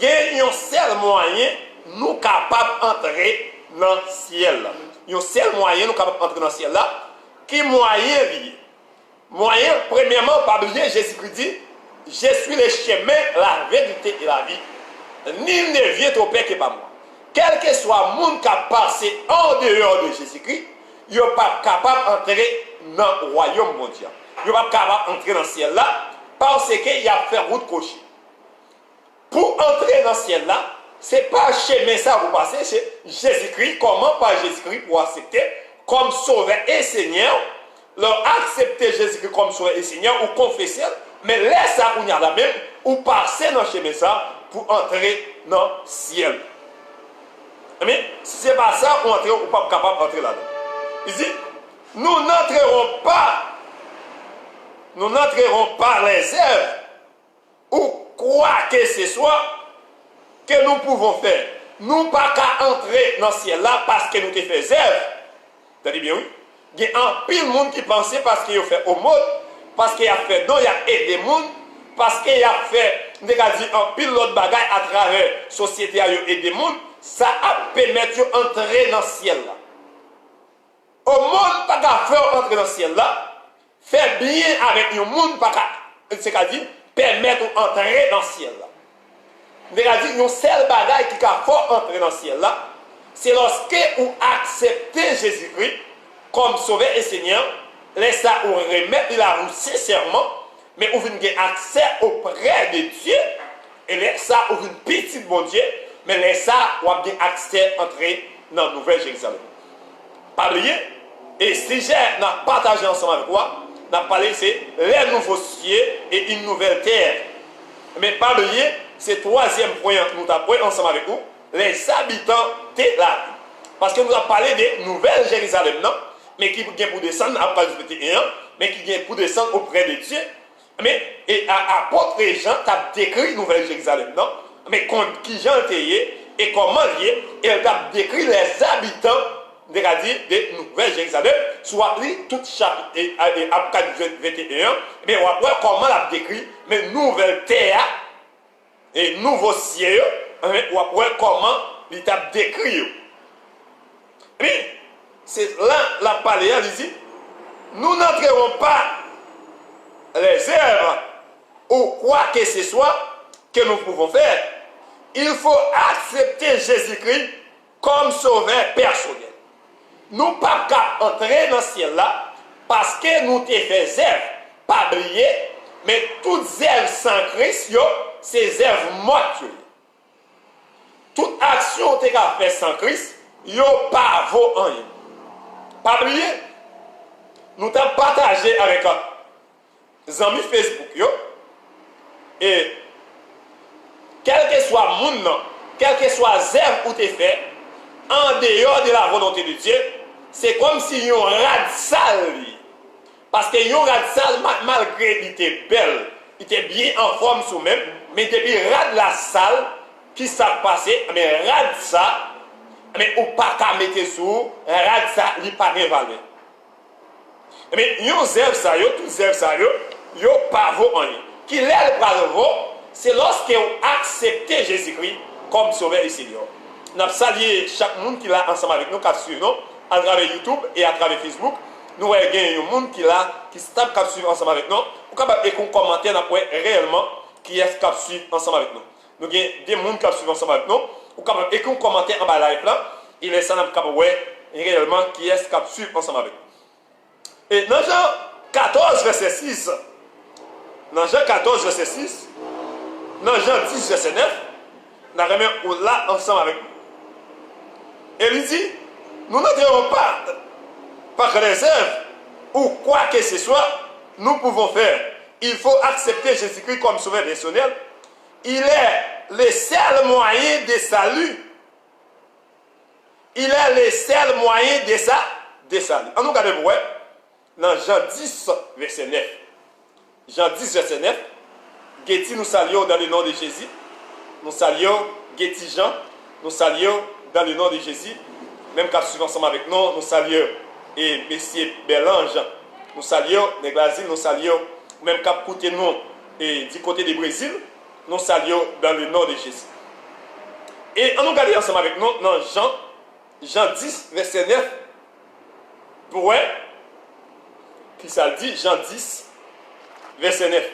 Il y a un seul moyen nous capables d'entrer dans le ciel. Il y a un seul moyen nous capables d'entrer dans le ciel là. Qui moyen lié? Moyen, premièrement, par oublier, Jésus-Christ dit, je suis le chemin, la vérité et la vie. Nul ne vient au Père que par moi. Quel que soit le monde qui a passé en dehors de Jésus-Christ, il n'est pas capable d'entrer dans le royaume mondial. Il n'est pas capable d'entrer dans le ciel là parce qu'il a fait route cochée. Pour entrer dans le ciel là, ce n'est pas chemin ça vous passez, c'est Jésus-Christ. Comment par Jésus-Christ pour accepter comme sauveur et Seigneur, leur accepter Jésus-Christ comme sauveur et Seigneur ou confesser, mais laisse ça ou n'y a la même, ou passer dans le chemin ça pour entrer dans le ciel. Mais si ce n'est pas ça, on n'est pas capable d'entrer là-dedans. Il dit, nous n'entrerons pas les œuvres ou quoi que ce soit que nous pouvons faire. Nous pas qu'à entrer dans ce ciel-là parce que nous te faisons œuvre. Vous avez bien oui? Il y a un pile de monde qui pensait parce qu'il a fait au monde, parce qu'il a fait don, il a aidé le monde, parce qu'il a fait un pile d'autres bagages à travers la société, il a aidé le monde, ça a permis d'entrer dans ce ciel-là. Au monde, pas qu'à faire entrer dans le ciel-là, faire bien avec le monde, pas qu'à, c'est-à-dire, permettre d'entrer dans le ciel-là. C'est-à-dire, un seul bagage qui a fait entrer dans le ciel-là, c'est lorsque vous acceptez Jésus-Christ comme sauveur et Seigneur, laissez vous remettre la roue sincèrement, mais vous avez accès auprès de Dieu, et laissez vous une petite bon Dieu, mais laissez vous avez accès à entrer dans la Nouvelle Jérusalem. Pas oublier, et si j'ai partagé ensemble avec moi, on a parlé c'est les nouveaux cieux et une nouvelle terre. Mais pas oublier, c'est le troisième point que nous avons ensemble avec vous, les habitants de la vie. Parce que nous avons parlé de Nouvelle Jérusalem, non? Mais qui vient pour descendre après le 21, mais qui vient pour descendre auprès de Dieu. Mais, et apôtre Jean t'a décrit Nouvelle Jérusalem, non? Mais qui Jean était et comment lié, et il t'a décrit les habitants de Nouvelle Jérusalem, soit tout chapitre et Apocalypse 21, mais on va voir comment il a décrit, mais nouvelle terre et nouveau ciel, on va voir comment il t'a décrit. Mais, c'est là la paléa dit, nous n'entrerons pas les œuvres ou quoi que ce soit que nous pouvons faire. Il faut accepter Jésus-Christ comme sauveur personnel. Nous ne pouvons pas entrer dans le ciel là parce que nous te faisons œuvre, pas oublier, mais toutes œuvres sans Christ, c'est œuvres mortes. Toute action que tu as fait sans Christ, yo pas vaut rien. Pas oublier, nous t'avons partagé avec les amis Facebook, et quel que soit le monde, quel que soit l'œuvre où tu fais, en dehors de la volonté de Dieu, c'est comme si yon rad sale. Parce que yon rad sale, malgré il était belle, il était bien en forme sous-même, mais depuis rad la salle, qui s'est passé, mais rad ça, mais ou pas qu'à mettre sous, rad ça, il pas de valeur. Mais yon zèv ça, yo, tout zèv ça, yo pas vaut en rien. Qui l'aile pas vaut, c'est lorsque vous acceptez Jésus-Christ comme sauveur et Seigneur. Nous avons salué chaque monde qui est là ensemble avec nous, qui suit nous, à travers YouTube et à travers Facebook. Nous avons un monde qui est là, qui suit ensemble avec nous. Vous pouvez écrire un commentaire réellement qui est qui suit ensemble avec nous. Nous avons des gens qui suivent ensemble avec nous. Vous pouvez écrire un commentaire en bas de la live là. Il est ça réellement qui est qui suit ensemble avec nous. Et dans Jean 14, verset 6, dans Jean 14, verset 6, dans Jean 10, verset 9, nous avons là ensemble avec nous. Et il dit, nous n'entrerons pas par réserve ou quoi que ce soit, nous pouvons faire. Il faut accepter Jésus-Christ comme sauveur personnel. Il est le seul moyen de salut. Il est le seul moyen de salut. En nous regardons, dans Jean 10, verset 9. Jean 10, verset 9. Getty, nous saluons dans le nom de Jésus. Nous saluons Getty Jean. Nous saluons dans le nom de Jésus. Même quand suivons ensemble avec nous, nous saluons et Monsieur Belange. Nous saluons les Glazines, nous saluons même quand côté nous et du côté du Brésil, nous saluons dans le nom de Jésus. Et on nous regarde ensemble avec nous dans Jean 10, verset 9. Pour qui ça dit, Jean 10, verset 9.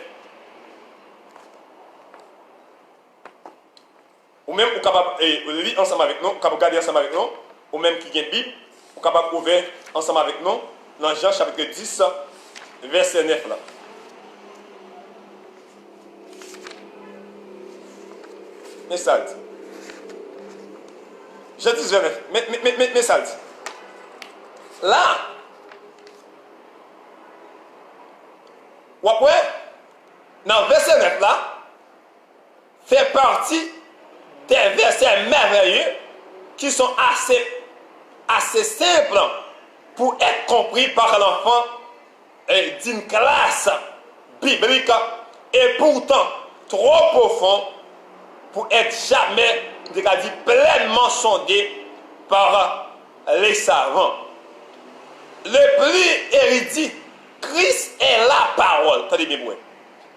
Ou même, vous capable de lire ensemble avec nous, vous capable de regarder ensemble avec nous, ou même qui a une Bible, vous capable d'ouvrir ensemble avec nous dans Jean chapitre 10, verset 9 là. Mais ça dit. Jean 10, verset 9. Mais ça dit. Là, après, dans verset 9 là, fait partie des versets merveilleux qui sont assez simples pour être compris par l'enfant d'une classe biblique et pourtant trop profond pour être jamais, pleinement sondé par les savants. Le plus érudit, Christ est la parole. Attendez bien,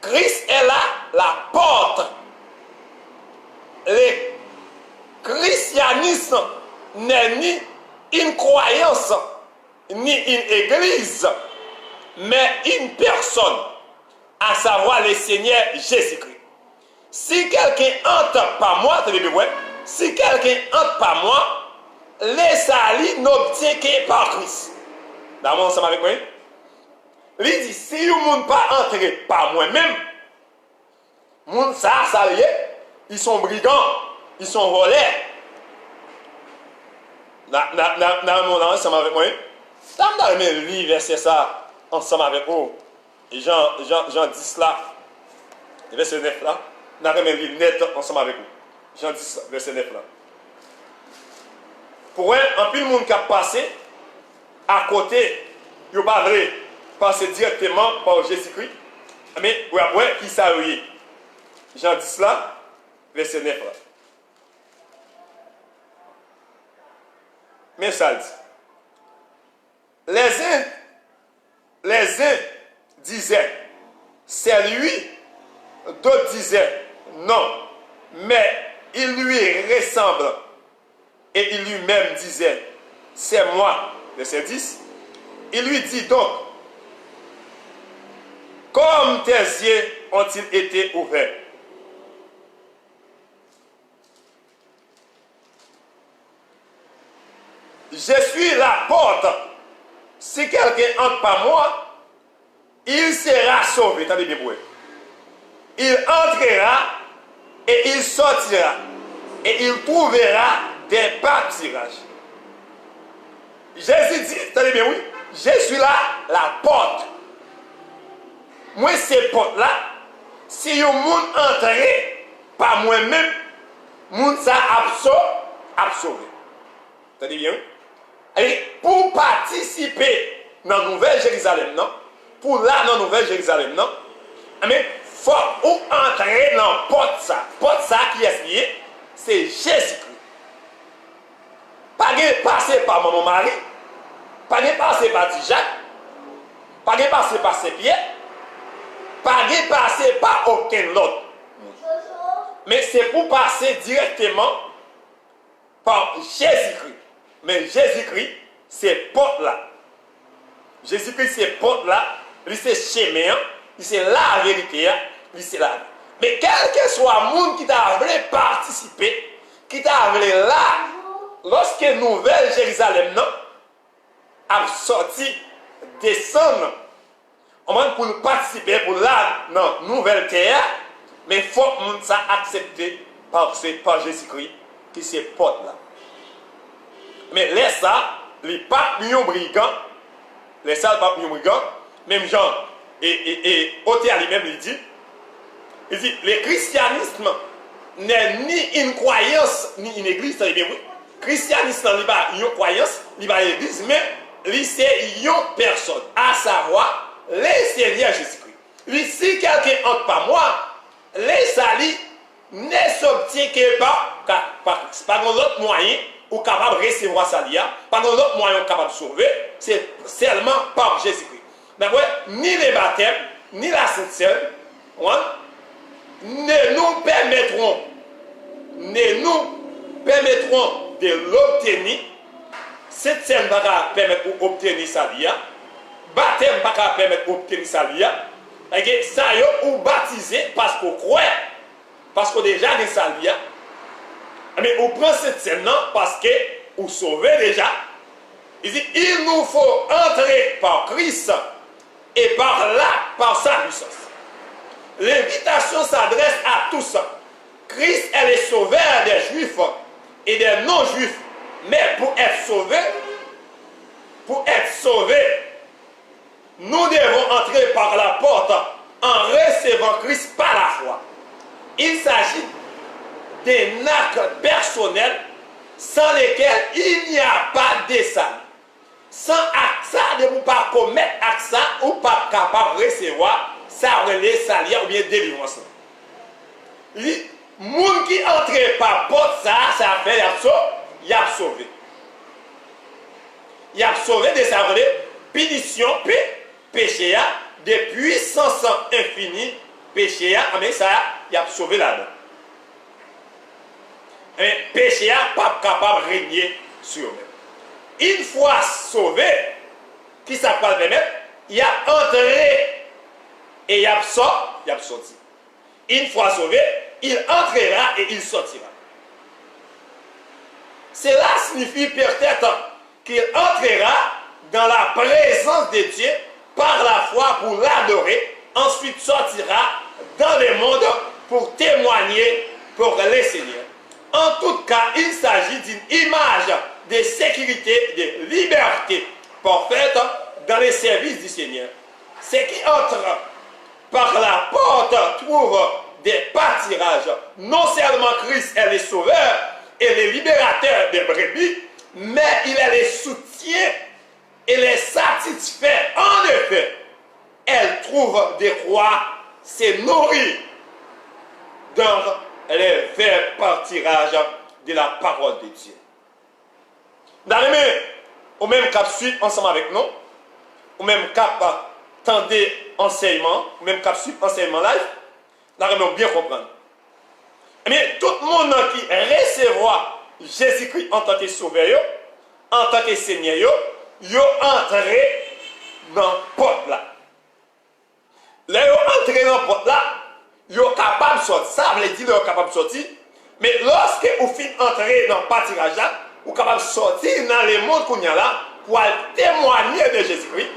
Christ est là, la porte. Le christianisme n'est ni une croyance, ni une église, mais une personne, à savoir le Seigneur Jésus-Christ. Si quelqu'un entre par moi, si quelqu'un entre par moi, le salut n'obtient que par Christ. D'accord, ensemble avec moi? Il dit, si vous ne pas entrer par moi-même, moun ça y est, ils sont brigands, ils sont voleurs. Ensemble avec moi. Dans le livre, verset ça, ensemble avec vous. Jean 10 là, verset 9 là. Dans le livre net, ensemble avec vous. Jean 10, verset 9 là. Pour un peu de monde qui a passé à côté, il n'y a pas vrai, passer directement par Jésus-Christ. Mais, après, qui ça y est? Jean 10 là, verset 9 là. Mais ça dit. Les uns disaient, c'est lui. D'autres disaient, non. Mais il lui ressemble. Et il lui-même disait, c'est moi. Verset 10. Il lui dit donc, comme tes yeux ont-ils été ouverts? Je suis la porte. Si quelqu'un entre par moi, il sera sauvé. Attendez bien, il entrera et il sortira. Et il trouvera des pâturages. Jésus dit, attendez bien, oui, je suis là, la porte. Moi, ces portes-là, si un monde entre par moi-même, monde ça absorbe. Attendez bien, oui. Et pour participer dans la Nouvelle Jérusalem, non? Pour là, dans la Nouvelle Jérusalem, non? Mais il faut entrer dans la porte ça. Porte ça qui est lié, c'est Jésus-Christ. Pas de passer par mon mari, pas de passer par Jacques, pas de passer par Saint-Pierre, pas de passer par aucun autre. Mais c'est pour passer directement par Jésus-Christ. Mais Jésus-Christ, c'est porte-là. Jésus-Christ, c'est porte-là. Lui, c'est chemin. Lui, c'est la vérité. Lui, c'est la vie. Mais quel que soit le monde qui t'a voulu participer, qui t'a voulu là, lorsque Nouvelle Jérusalem, non, a sorti, descendre, on va pour participer pour là, dans Nouvelle Terre, mais il faut que monde ça accepter par Jésus-Christ, qui c'est porte-là. Mais laisse ça, les papes millions brigand, les sales papes millions brigand, même Jean et Othée lui-même, il dit, le christianisme n'est ni une croyance, ni une église, ça bien oui. Christianisme n'est pas une croyance, n'est pas une église, mais c'est une personne, à savoir, le Seigneur Jésus-Christ. Lui, si quelqu'un entre par moi, les salis ne s'obtient que par un autre moyen, ou capable de recevoir salia, par un autre moyen capable de sauver, c'est seulement par Jésus-Christ. D'accord? Ni les baptêmes, ni la Sainte Seine, ne nous permettront de l'obtenir. Cette scène ne va pas permettre d'obtenir salia. Baptême ne va pas permettre d'obtenir salia. Et ça y est, ou baptisé parce qu'on croit, parce qu'on déjà des salia. Mais on prend cette scène parce que vous sauvez déjà. Il dit, il nous faut entrer par Christ et par là, par sa puissance. L'invitation s'adresse à tous. Christ est le sauveur des Juifs et des non-Juifs. Mais pour être sauvé, nous devons entrer par la porte en recevant Christ par la foi. Il s'agit d'un acte personnel sans lequel il n'y a pas de salut. Sans acte ça, de ne pas commettre acte ça ou pas capable de recevoir ça relève salut ou bien délivrance. Les gens qui entrent par porte ça fait il a sauvé. Il a sauvé de sa punition, péché, de puissance infinie, péché, mais ça, il a sauvé là-dedans. Un péché n'est pas capable de régner sur eux. Une fois sauvé, qui ça peut le permettre, il a entré et il a sorti. Une fois sauvé, il entrera et il sortira. Cela signifie peut-être qu'il entrera dans la présence de Dieu par la foi pour l'adorer, ensuite sortira dans le monde pour témoigner pour le Seigneur. En tout cas, il s'agit d'une image de sécurité, de liberté parfaite dans les services du Seigneur. Ceux qui entrent par la porte trouvent des pâtirages. Non seulement Christ est le sauveur et le libérateur des brebis, mais il est le soutien et les satisfait. En effet, elle trouve de quoi se nourrir dans les verts pâtirages de la parole de Dieu. Dans le même, au même cap suite ensemble avec nous, au même cap tendez enseignement, au même cap suite enseignement live, là on bien comprendre. Mais tout le monde qui recevra Jésus-Christ en tant que sauveur, en tant que Seigneur, ils entrent dans la porte là. Là, ils entrent dans la porte là, ils sont capables de sortir. Ça veut dire qu'ils sont capables de sortir. Mais lorsque vous finissez d'entrer dans le pâtirage là, vous êtes capable de sortir dans le monde qu'on y a là pour témoigner de Jésus-Christ.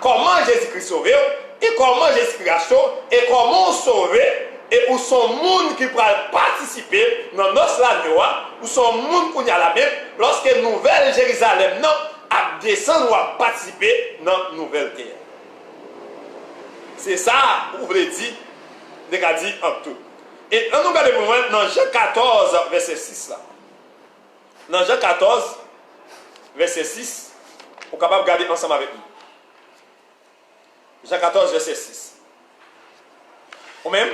Comment Jésus-Christ sauvé et comment Jésus-Christ a sauvé et comment sauvé et où sont les gens qui peuvent participer dans notre lanoua, où sont les gens qui ont la même lorsque Nouvelle Jérusalem a descendu ou a participé dans la Nouvelle Terre. C'est ça que vous voulez dire, dit en tout. Et on nous regarde pour moi dans Jean 14, verset 6 là. Dans Jean 14, verset 6. Vous êtes capable de regarder ensemble avec nous. Jean 14, verset 6. Ou même,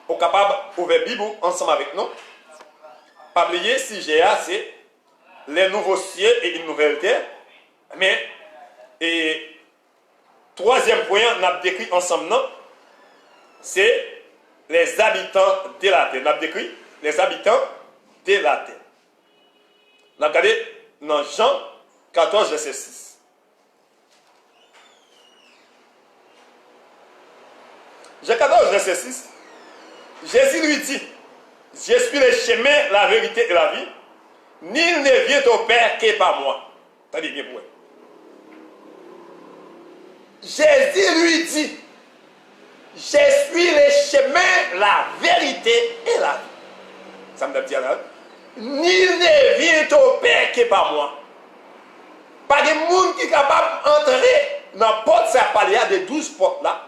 vous êtes capable d'ouvrir la Bible ensemble avec nous. Pas oublier, si j'ai c'est les nouveaux cieux et une nouvelle terre. Mais, et troisième point, on a décrit ensemble, non? C'est les habitants de la terre. On a décrit les habitants de la terre. On a regardé dans Jean 14, verset 6. Jean 14, verset 6. Jésus lui dit, je suis le chemin, la vérité et la vie. Nul ne vient au Père que par moi. Attendez bien pour vous. Jésus lui dit, je suis le chemin, la vérité et la vie. Ça me dit là. Nul ne vient au Père que par moi. Pas de monde qui est capable d'entrer dans la porte Saint-Palia de 12 portes là.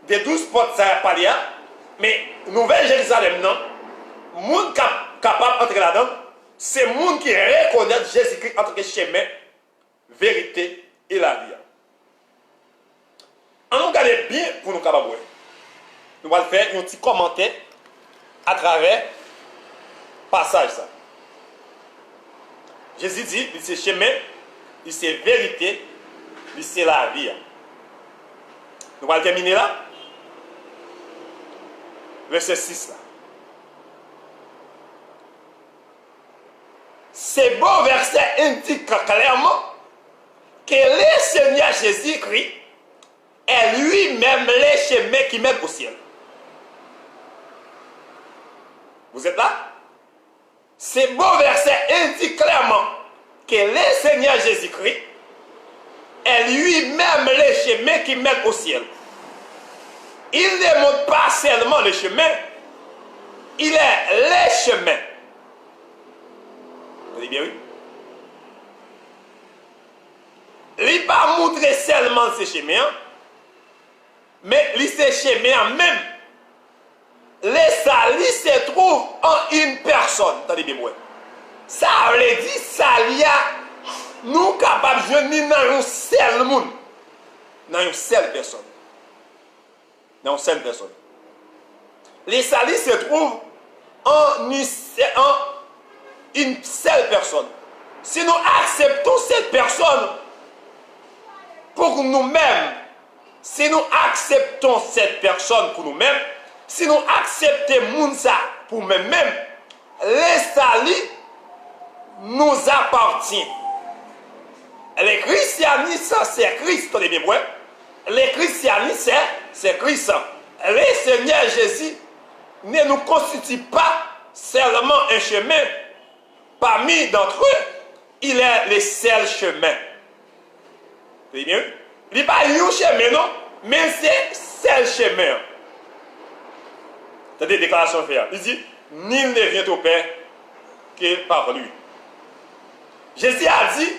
Des 12 portes Saint-Palia. Mais Nouvelle Jérusalem, non. Monde capable d'entrer là-dedans, c'est le monde qui reconnaît Jésus-Christ entre le chemin, vérité et la vie. On nous regarde bien pour nous capables. Nous allons faire un petit commentaire à travers le passage. Ça. Jésus dit, c'est chemin, c'est vérité, c'est la vie. Nous allons terminer là. Verset 6 là. Ce beau verset indique clairement que le Seigneur Jésus-Christ est lui-même le chemin qui mène au ciel. Vous êtes là? Ce beau verset indique clairement que le Seigneur Jésus-Christ est lui-même le chemin qui mène au ciel. Il ne montre pas seulement le chemin, il est le chemin. Vous dites bien oui? Il n'a pas montré seulement ce chemin, mais ce chemin même, le salut se trouve en une personne. Attendez bien, ouais. Ça veut dire salia, nous capables de venir dans un seul monde, dans une seule personne. Dans une seule personne. Le salut se trouve en une seule personne. Si nous acceptons cette personne pour nous-mêmes, si nous acceptons cette personne pour nous-mêmes, si nous acceptons Mounsa pour nous-mêmes, le salut nous appartient. Le christianisme, c'est Christ, on est bien vrai. Le christianisme, c'est Christ. Le Seigneur Jésus ne nous constitue pas seulement un chemin. Parmi d'entre eux, il est le seul chemin. Vous voyez bien? Il n'est pas un chemin, non? Mais c'est le seul chemin. C'est des déclarations faites. Il dit, nul ne vient au Père que par lui. Jésus a dit,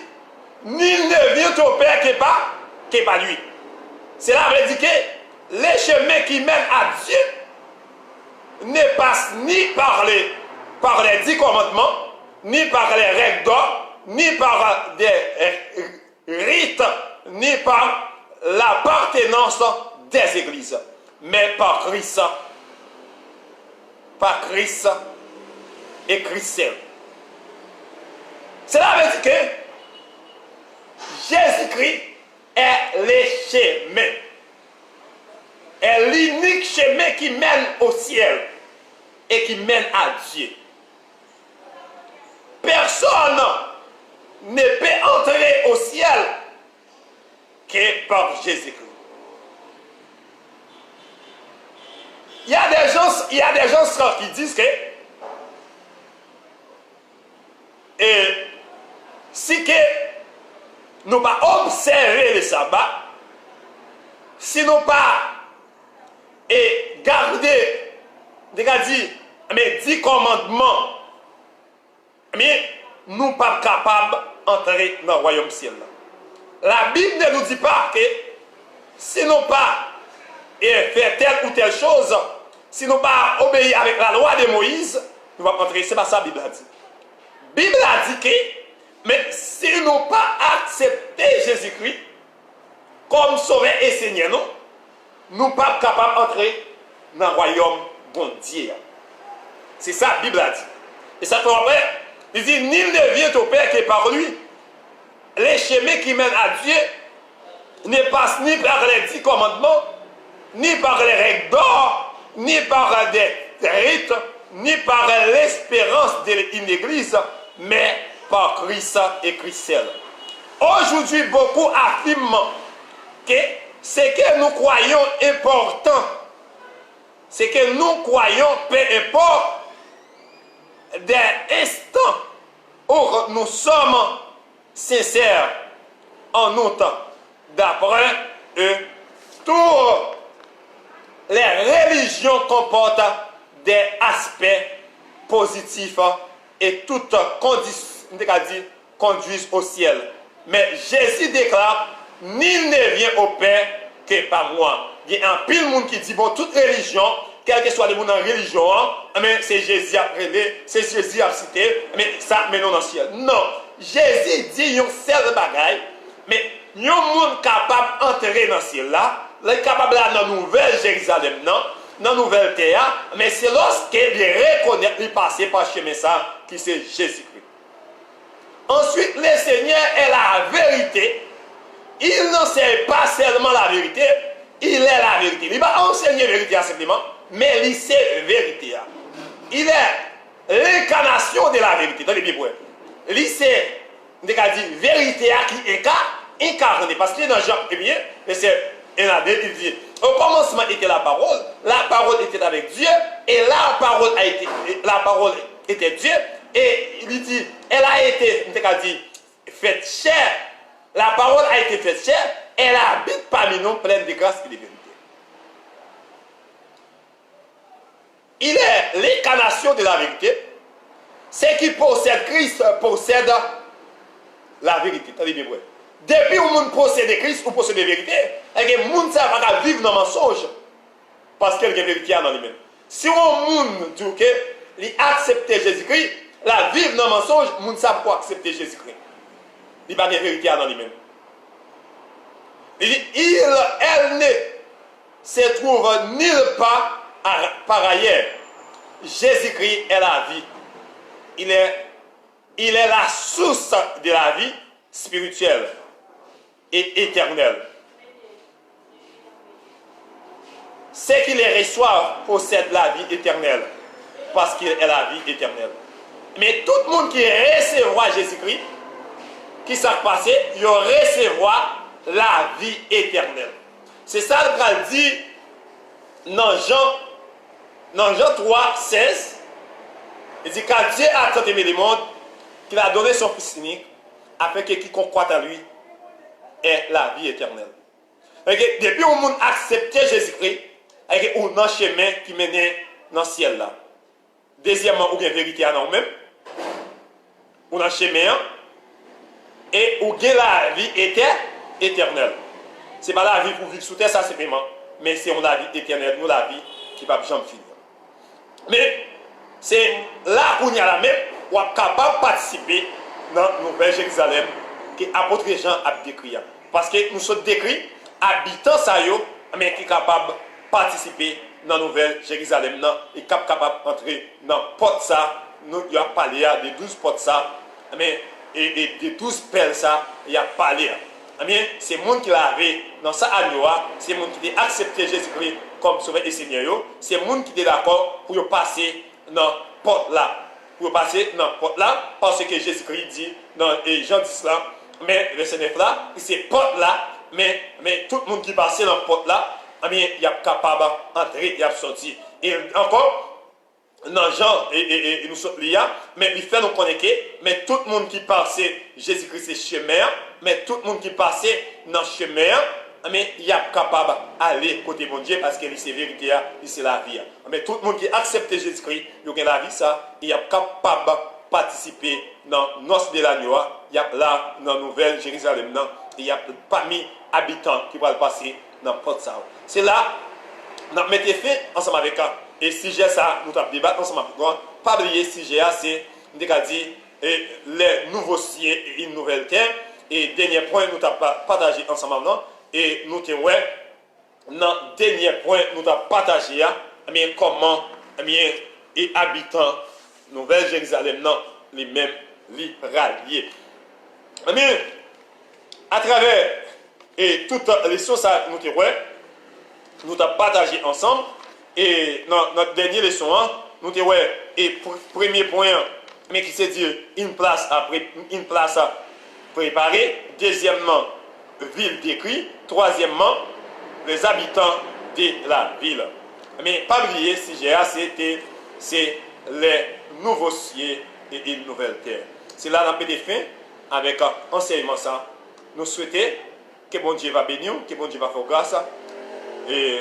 nul ne vient au Père que par lui. Cela veut dire que les chemins qui mènent à Dieu ne passent ni par les 10 commandements, ni par les règles d'or, ni par des rites, ni par l'appartenance des églises, mais par Christ. Par Christ et Christ seul. Cela veut dire que Jésus-Christ est le chemin. Est l'unique chemin qui mène au ciel et qui mène à Dieu. Personne ne peut entrer au ciel que par Jésus-Christ. Il y a des gens qui disent que si que nous pas observer le sabbat, si nous pas garder, mais 10 commandements, mais nous ne sommes pas capables d'entrer dans le royaume ciel. La Bible ne nous dit pas que si nous pas faire telle ou telle chose, si nous pas obéir avec la loi de Moïse, nous allons entrer. Ce n'est pas ça la Bible a dit. Bible a dit que, mais si nous pas accepté Jésus-Christ comme sauveur et Seigneur, nous ne sommes pas capables d'entrer dans le royaume bon Dieu. C'est ça la Bible a dit. Et ça fait après, il dit, nul ne vient au Père que par lui. Les chemins qui mènent à Dieu ne passent ni par les 10 commandements, ni par les règles d'or, ni par des rites, ni par l'espérance d'une église, mais par Christ et Christ seul. Aujourd'hui, beaucoup affirment que ce que nous croyons important, ce que nous croyons, peu importe, des instants où nous sommes sincères en nous temps. D'après eux, toutes les religions comportent des aspects positifs et toutes conduisent au ciel. Mais Jésus déclare, nul ne vient au Père que par moi. Il y a un pile monde qui dit, bon, toute religion, quel que soit le monde en religion, mais c'est Jésus à prêler, c'est Jésus à citer, mais ça, mais non dans le ciel. Non, Jésus dit, un seul bagaille, mais il y a un monde capable d'entrer dans le ciel là, il est capable d'aller dans la nouvelle Jérusalem, non, dans la nouvelle terre, mais c'est lorsqu'il reconnaît, il passe par chemin ça, qui c'est Jésus-Christ. Ensuite, le Seigneur est la vérité. Il n'enseigne pas seulement la vérité, il est la vérité. Il va enseigner la vérité simplement, mais il sait la vérité. Il est l'incarnation de la vérité dans les Bibles. Il sait, la vérité qui est incarnée. Parce que dans Jean 1er, verset 1 à 2, il dit, au commencement était la parole était avec Dieu, et la parole était Dieu, et il dit, elle a été, faite chair. La parole a été faite chair, elle habite parmi nous pleine de grâce et de vérité. Il est l'incarnation de la vérité. Ceux qui possèdent Christ possèdent la vérité. Depuis que vous possédez Christ, vous possédez la vérité, et que vous ne savez pas vivre dans le mensonge, parce qu'il y a la vérité dans lui-même. Si vous dit qu'il accepte Jésus-Christ, la vivre dans le mensonge, vous ne savez pas accepter Jésus-Christ. Il n'y a pas de vérité dans lui-même. Il dit, elle ne se trouve nulle part par ailleurs. Jésus-Christ est la vie. Il est la source de la vie spirituelle et éternelle. Ceux qui les reçoivent possèdent la vie éternelle parce qu'il est la vie éternelle. Mais tout le monde qui recevra Jésus-Christ, qui s'est passé, il recevra la vie éternelle. C'est ça le dit dans Jean 3, 16. Il dit, car Dieu a tant aimé le monde qu'il a donné son Fils unique, afin que quiconque croit en lui ait la vie éternelle. Depuis que le monde accepté Jésus-Christ, on a un chemin qui mène dans le ciel là. Deuxièmement, on a une vérité à nous-mêmes. On a un chemin et on a la vie éternelle. Ce n'est pas la vie pour vivre sous terre, ça simplement, mais c'est la vie éternelle, nous la vie qui ne va jamais finir. Mais c'est là où on y a la même, on est capable de participer dans la Nouvelle Jérusalem que l'apôtre Jean a décrit. Parce que nous sommes décrits, habitants ça, mais qui sont capables de participer dans la Nouvelle Jérusalem, et capable d'entrer dans la porte ça, nous avons parlé de 12 portes ça, mais et de 12 pelles ça, il y a parlé. C'est le monde qui l'avait dans sa année, c'est le monde qui a accepté Jésus-Christ comme sauveur et Seigneur, c'est le monde qui est d'accord pour passer dans la porte là. Pour passer dans la porte là, parce que Jésus-Christ dit dans Jean 10 là, mais verset 9 là, c'est porte là, mais tout le monde qui passe dans la porte là, il est capable d'entrer et de sortir. Et encore, dans Jean, et nous sommes liés, mais il fait nous connaître, mais tout le monde qui passe, Jésus-Christ c'est chemin, mais tout le monde qui passe dans le chemin, mais il est capable d'aller côté mon Dieu parce que c'est la vérité, c'est la vie. Mais tout le monde qui accepte Jésus-Christ, il a la vie, ça, il est capable de participer dans le noce de l'agneau, il y a là, dans la Nouvelle Jérusalem, il y a parmi habitants qui vont passer dans la porte ça. C'est là, nous mettons fin ensemble avec eux. Et si j'ai ça, nous avons débattu ensemble avec eux. Pas oublier si j'ai c'est, nous avons dit, et les nouveaux cieux et une nouvelle terre. Et dernier point, nous avons partagé ensemble maintenant. Et nous avons dans dernier point, nous avons partagé comment et habitants Nouvelle-Jérusalem, les mêmes les ralliés. À travers et toutes les choses que nous avons partagé ensemble. Et dans notre dernière leçon, nous avons et premier point, mais qui c'est dire une place à préparer. Deuxièmement, ville décrite. Troisièmement, les habitants de la ville. Mais pas oublier, si j'ai c'est les nouveaux cieux et une nouvelle terre. C'est là qu'on peut fin avec enseignement ça. Nous souhaitons que bon Dieu va bénir, que bon Dieu va faire grâce. Et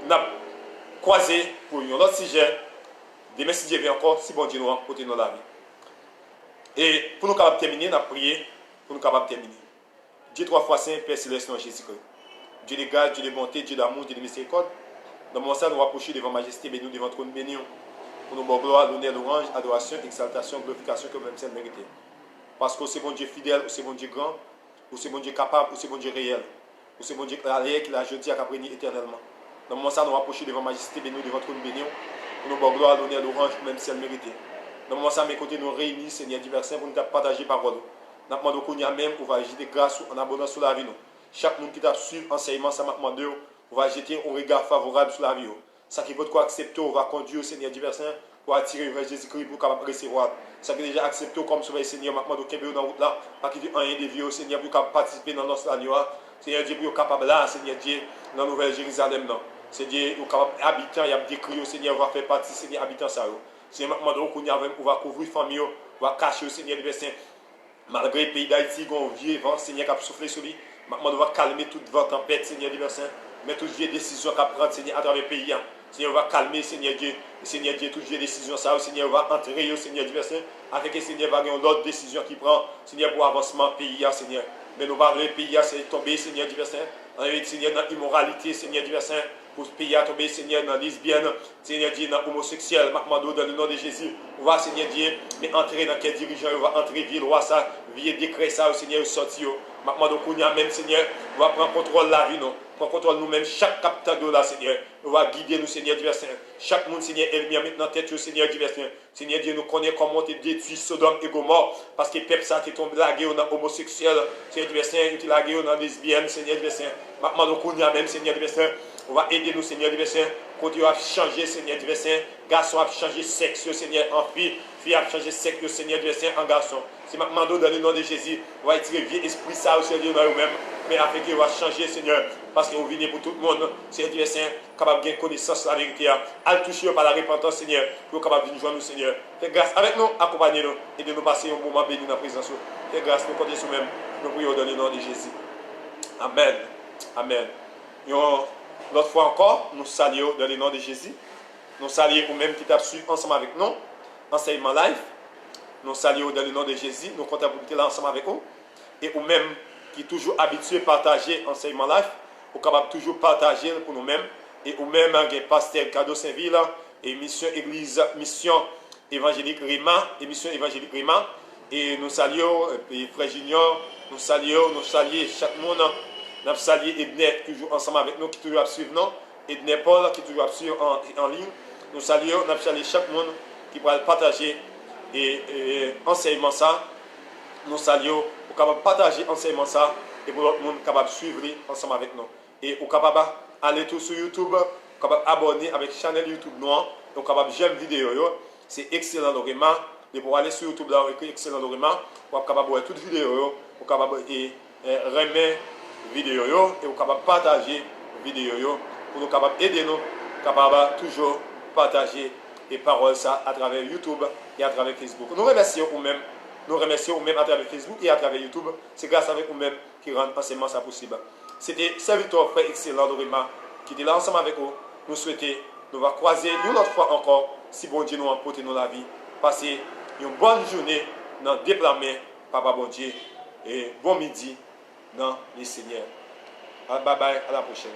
nous avons croisé pour un autre sujet. Demain, si Dieu veut encore, si bon Dieu nous rencontre dans la vie. Et pour nous capables de terminer, nous avons prié pour nous capables de terminer. Dieu trois fois saint, Père céleste, dans Jésus-Christ. Dieu de grâce, Dieu de bonté, Dieu d'amour, Dieu de miséricorde. Dans mon sang, nous rapprocher devant majesté, béni devant trône béni. Pour nous, gloire, l'honneur, l'orange, adoration, exaltation, glorification que même celle méritée. Parce que c'est bon Dieu fidèle, ou c'est bon Dieu grand, ou c'est bon Dieu capable, ou c'est bon Dieu réel, ou c'est bon Dieu qui l'a jeudi à capréni éternellement. Dans mon sang, nous rapprocher devant majesté, béni devant trône béni. Pour nous, gloire, l'honneur, l'orange, même celle méritée. Dans mon sang, mes côtés, nous réunis, Seigneur divers saint, pour nous partager parole. Nous demandons qu'on y a même, on va agir de grâce en abondance sur la vie. Chaque monde qui t'a suivi enseignement, ça m'a demandé, on va jeter un regard favorable sur la vie. Ça qui veut quoi accepter, on va conduire au Seigneur divers saint pour attirer vers Jésus-Christ pour capable recevoir. Ça qui déjà accepté comme sauveur Seigneur, m'a demandé qu'il y ait dans route là, pas qu'il y ait un de au Seigneur pour capable participer dans notre année. Seigneur Dieu, pour capable là, Seigneur Dieu, dans Nouvelle-Jérusalem. Seigneur, pour capable habitant, il y a décrit au Seigneur, va faire partie, Seigneur, habitant ça. Seigneur, m'a demandé qu'on va couvrir famille, on va cacher au Seigneur divers saint. Malgré le pays d'Haïti, il y a un vieux vent, Seigneur, qui a soufflé sur lui. Maintenant, on va calmer toute vent tempête, Seigneur divers saint. Mais toutes les décisions qu'on prend, Seigneur, à travers le pays. Seigneur, on va calmer, Seigneur Dieu. Seigneur Dieu, toutes les décisions, ça, Seigneur, on va entrer, Seigneur divers saint. Avec le Seigneur, va avoir une autre décision qui prend, Seigneur, pour avancement pays, Seigneur. Mais nous allons le pays, c'est tomber, Seigneur divers saint. Seigneur, dans l'immoralité, Seigneur divers saint. Pour ce pays à tomber, Seigneur, dans lesbienne, Seigneur Dieu, dans l'homosexuel, dans le nom de Jésus, on va, Seigneur Dieu, mais entrer dans quel dirigeant, on va entrer, ville, roi, ça, vie décret, ça, au Seigneur, sortir. Maintenant, on a même, Seigneur, on va prendre contrôle de la vie, nous. Prendre contrôle nous-mêmes, chaque capteur de là, Seigneur. On va guider nous, Seigneur divers saint. Chaque monde, Seigneur, elle vient maintenant tête, Seigneur divers saint. Seigneur Dieu, nous connaît comment tu détruis Sodome et Gomorrhe. Parce que peuple ça qui tombe lagué dans homosexuel, Seigneur divers saint, qui lagué dans lesbienne, Seigneur divers saint. Maintenant, on a même, Seigneur divers saint. On va aider nous, Seigneur divers saint. Quand tu vas changer, Seigneur divers saint. Garçon va changer sexe, Seigneur, en fille. Fille a changé sexe, Seigneur divers saint, en garçon. C'est maintenant dans le nom de Jésus. On va tirer vieux esprit ça au Seigneur dans nous-mêmes. Mais afin qu'il va changer, Seigneur. Parce qu'on vient pour tout le monde. Seigneur divers saint, capable de connaissance la vérité. À le toucher par la repentance, Seigneur. Pour capable de nous joindre, Seigneur. Fais grâce avec nous, accompagnez-nous. Et de nous passer un moment béni dans la présence. Fais grâce, nous comptons sur nous-mêmes. Nous prions dans le nom de Jésus. Amen. Amen. L'autre fois encore, nous saluons dans le nom de Jésus. Nous saluons vous-même qui t'as suivi ensemble avec nous. Enseignement live. Nous saluons dans le nom de Jésus. Nous comptons pour être là ensemble avec vous. Et vous-même qui toujours habitué à partager enseignement live. Vous capable toujours partager pour nous-mêmes. Et vous-même, pasteur Cadeau Saint-Ville et mission église, mission évangélique Rima. Et mission évangélique Rima. Et nous saluons, et frère Junior, nous saluons chaque monde. Nous saluons Edner, toujours ensemble avec nous, qui toujours suivre nous. Edner Paul, qui toujours suivre en ligne. Nous saluons chaque monde qui va partager et enseignement ça. Nous saluons pour capable partager enseignement ça et pour l'autre monde capable suivre ensemble avec nous. Et pour capable aller tout sur YouTube, capable abonner avec chaîne YouTube noir, donc capable j'aime vidéo c'est excellent Lorema. Et pour aller sur YouTube là, écrit excellent Lorema, pour capable voir toute vidéo pour capable remettre vidéo et pour capable partager vidéo pour nous capable aider nous capable toujours partager les paroles ça à travers YouTube et à travers Facebook. Nous remercions vous-même à travers Facebook et à travers YouTube. C'est grâce à vous-même qui rend enseignement ça possible. C'était serviteur frère excellent Lorema qui était là ensemble avec vous. Nous souhaitons nous va croiser une autre fois encore si bon Dieu nous emporte dans la vie. Passez une bonne journée dans le déploiement Papa bon Dieu et bon midi dans les Seigneurs. Bye bye, à la prochaine.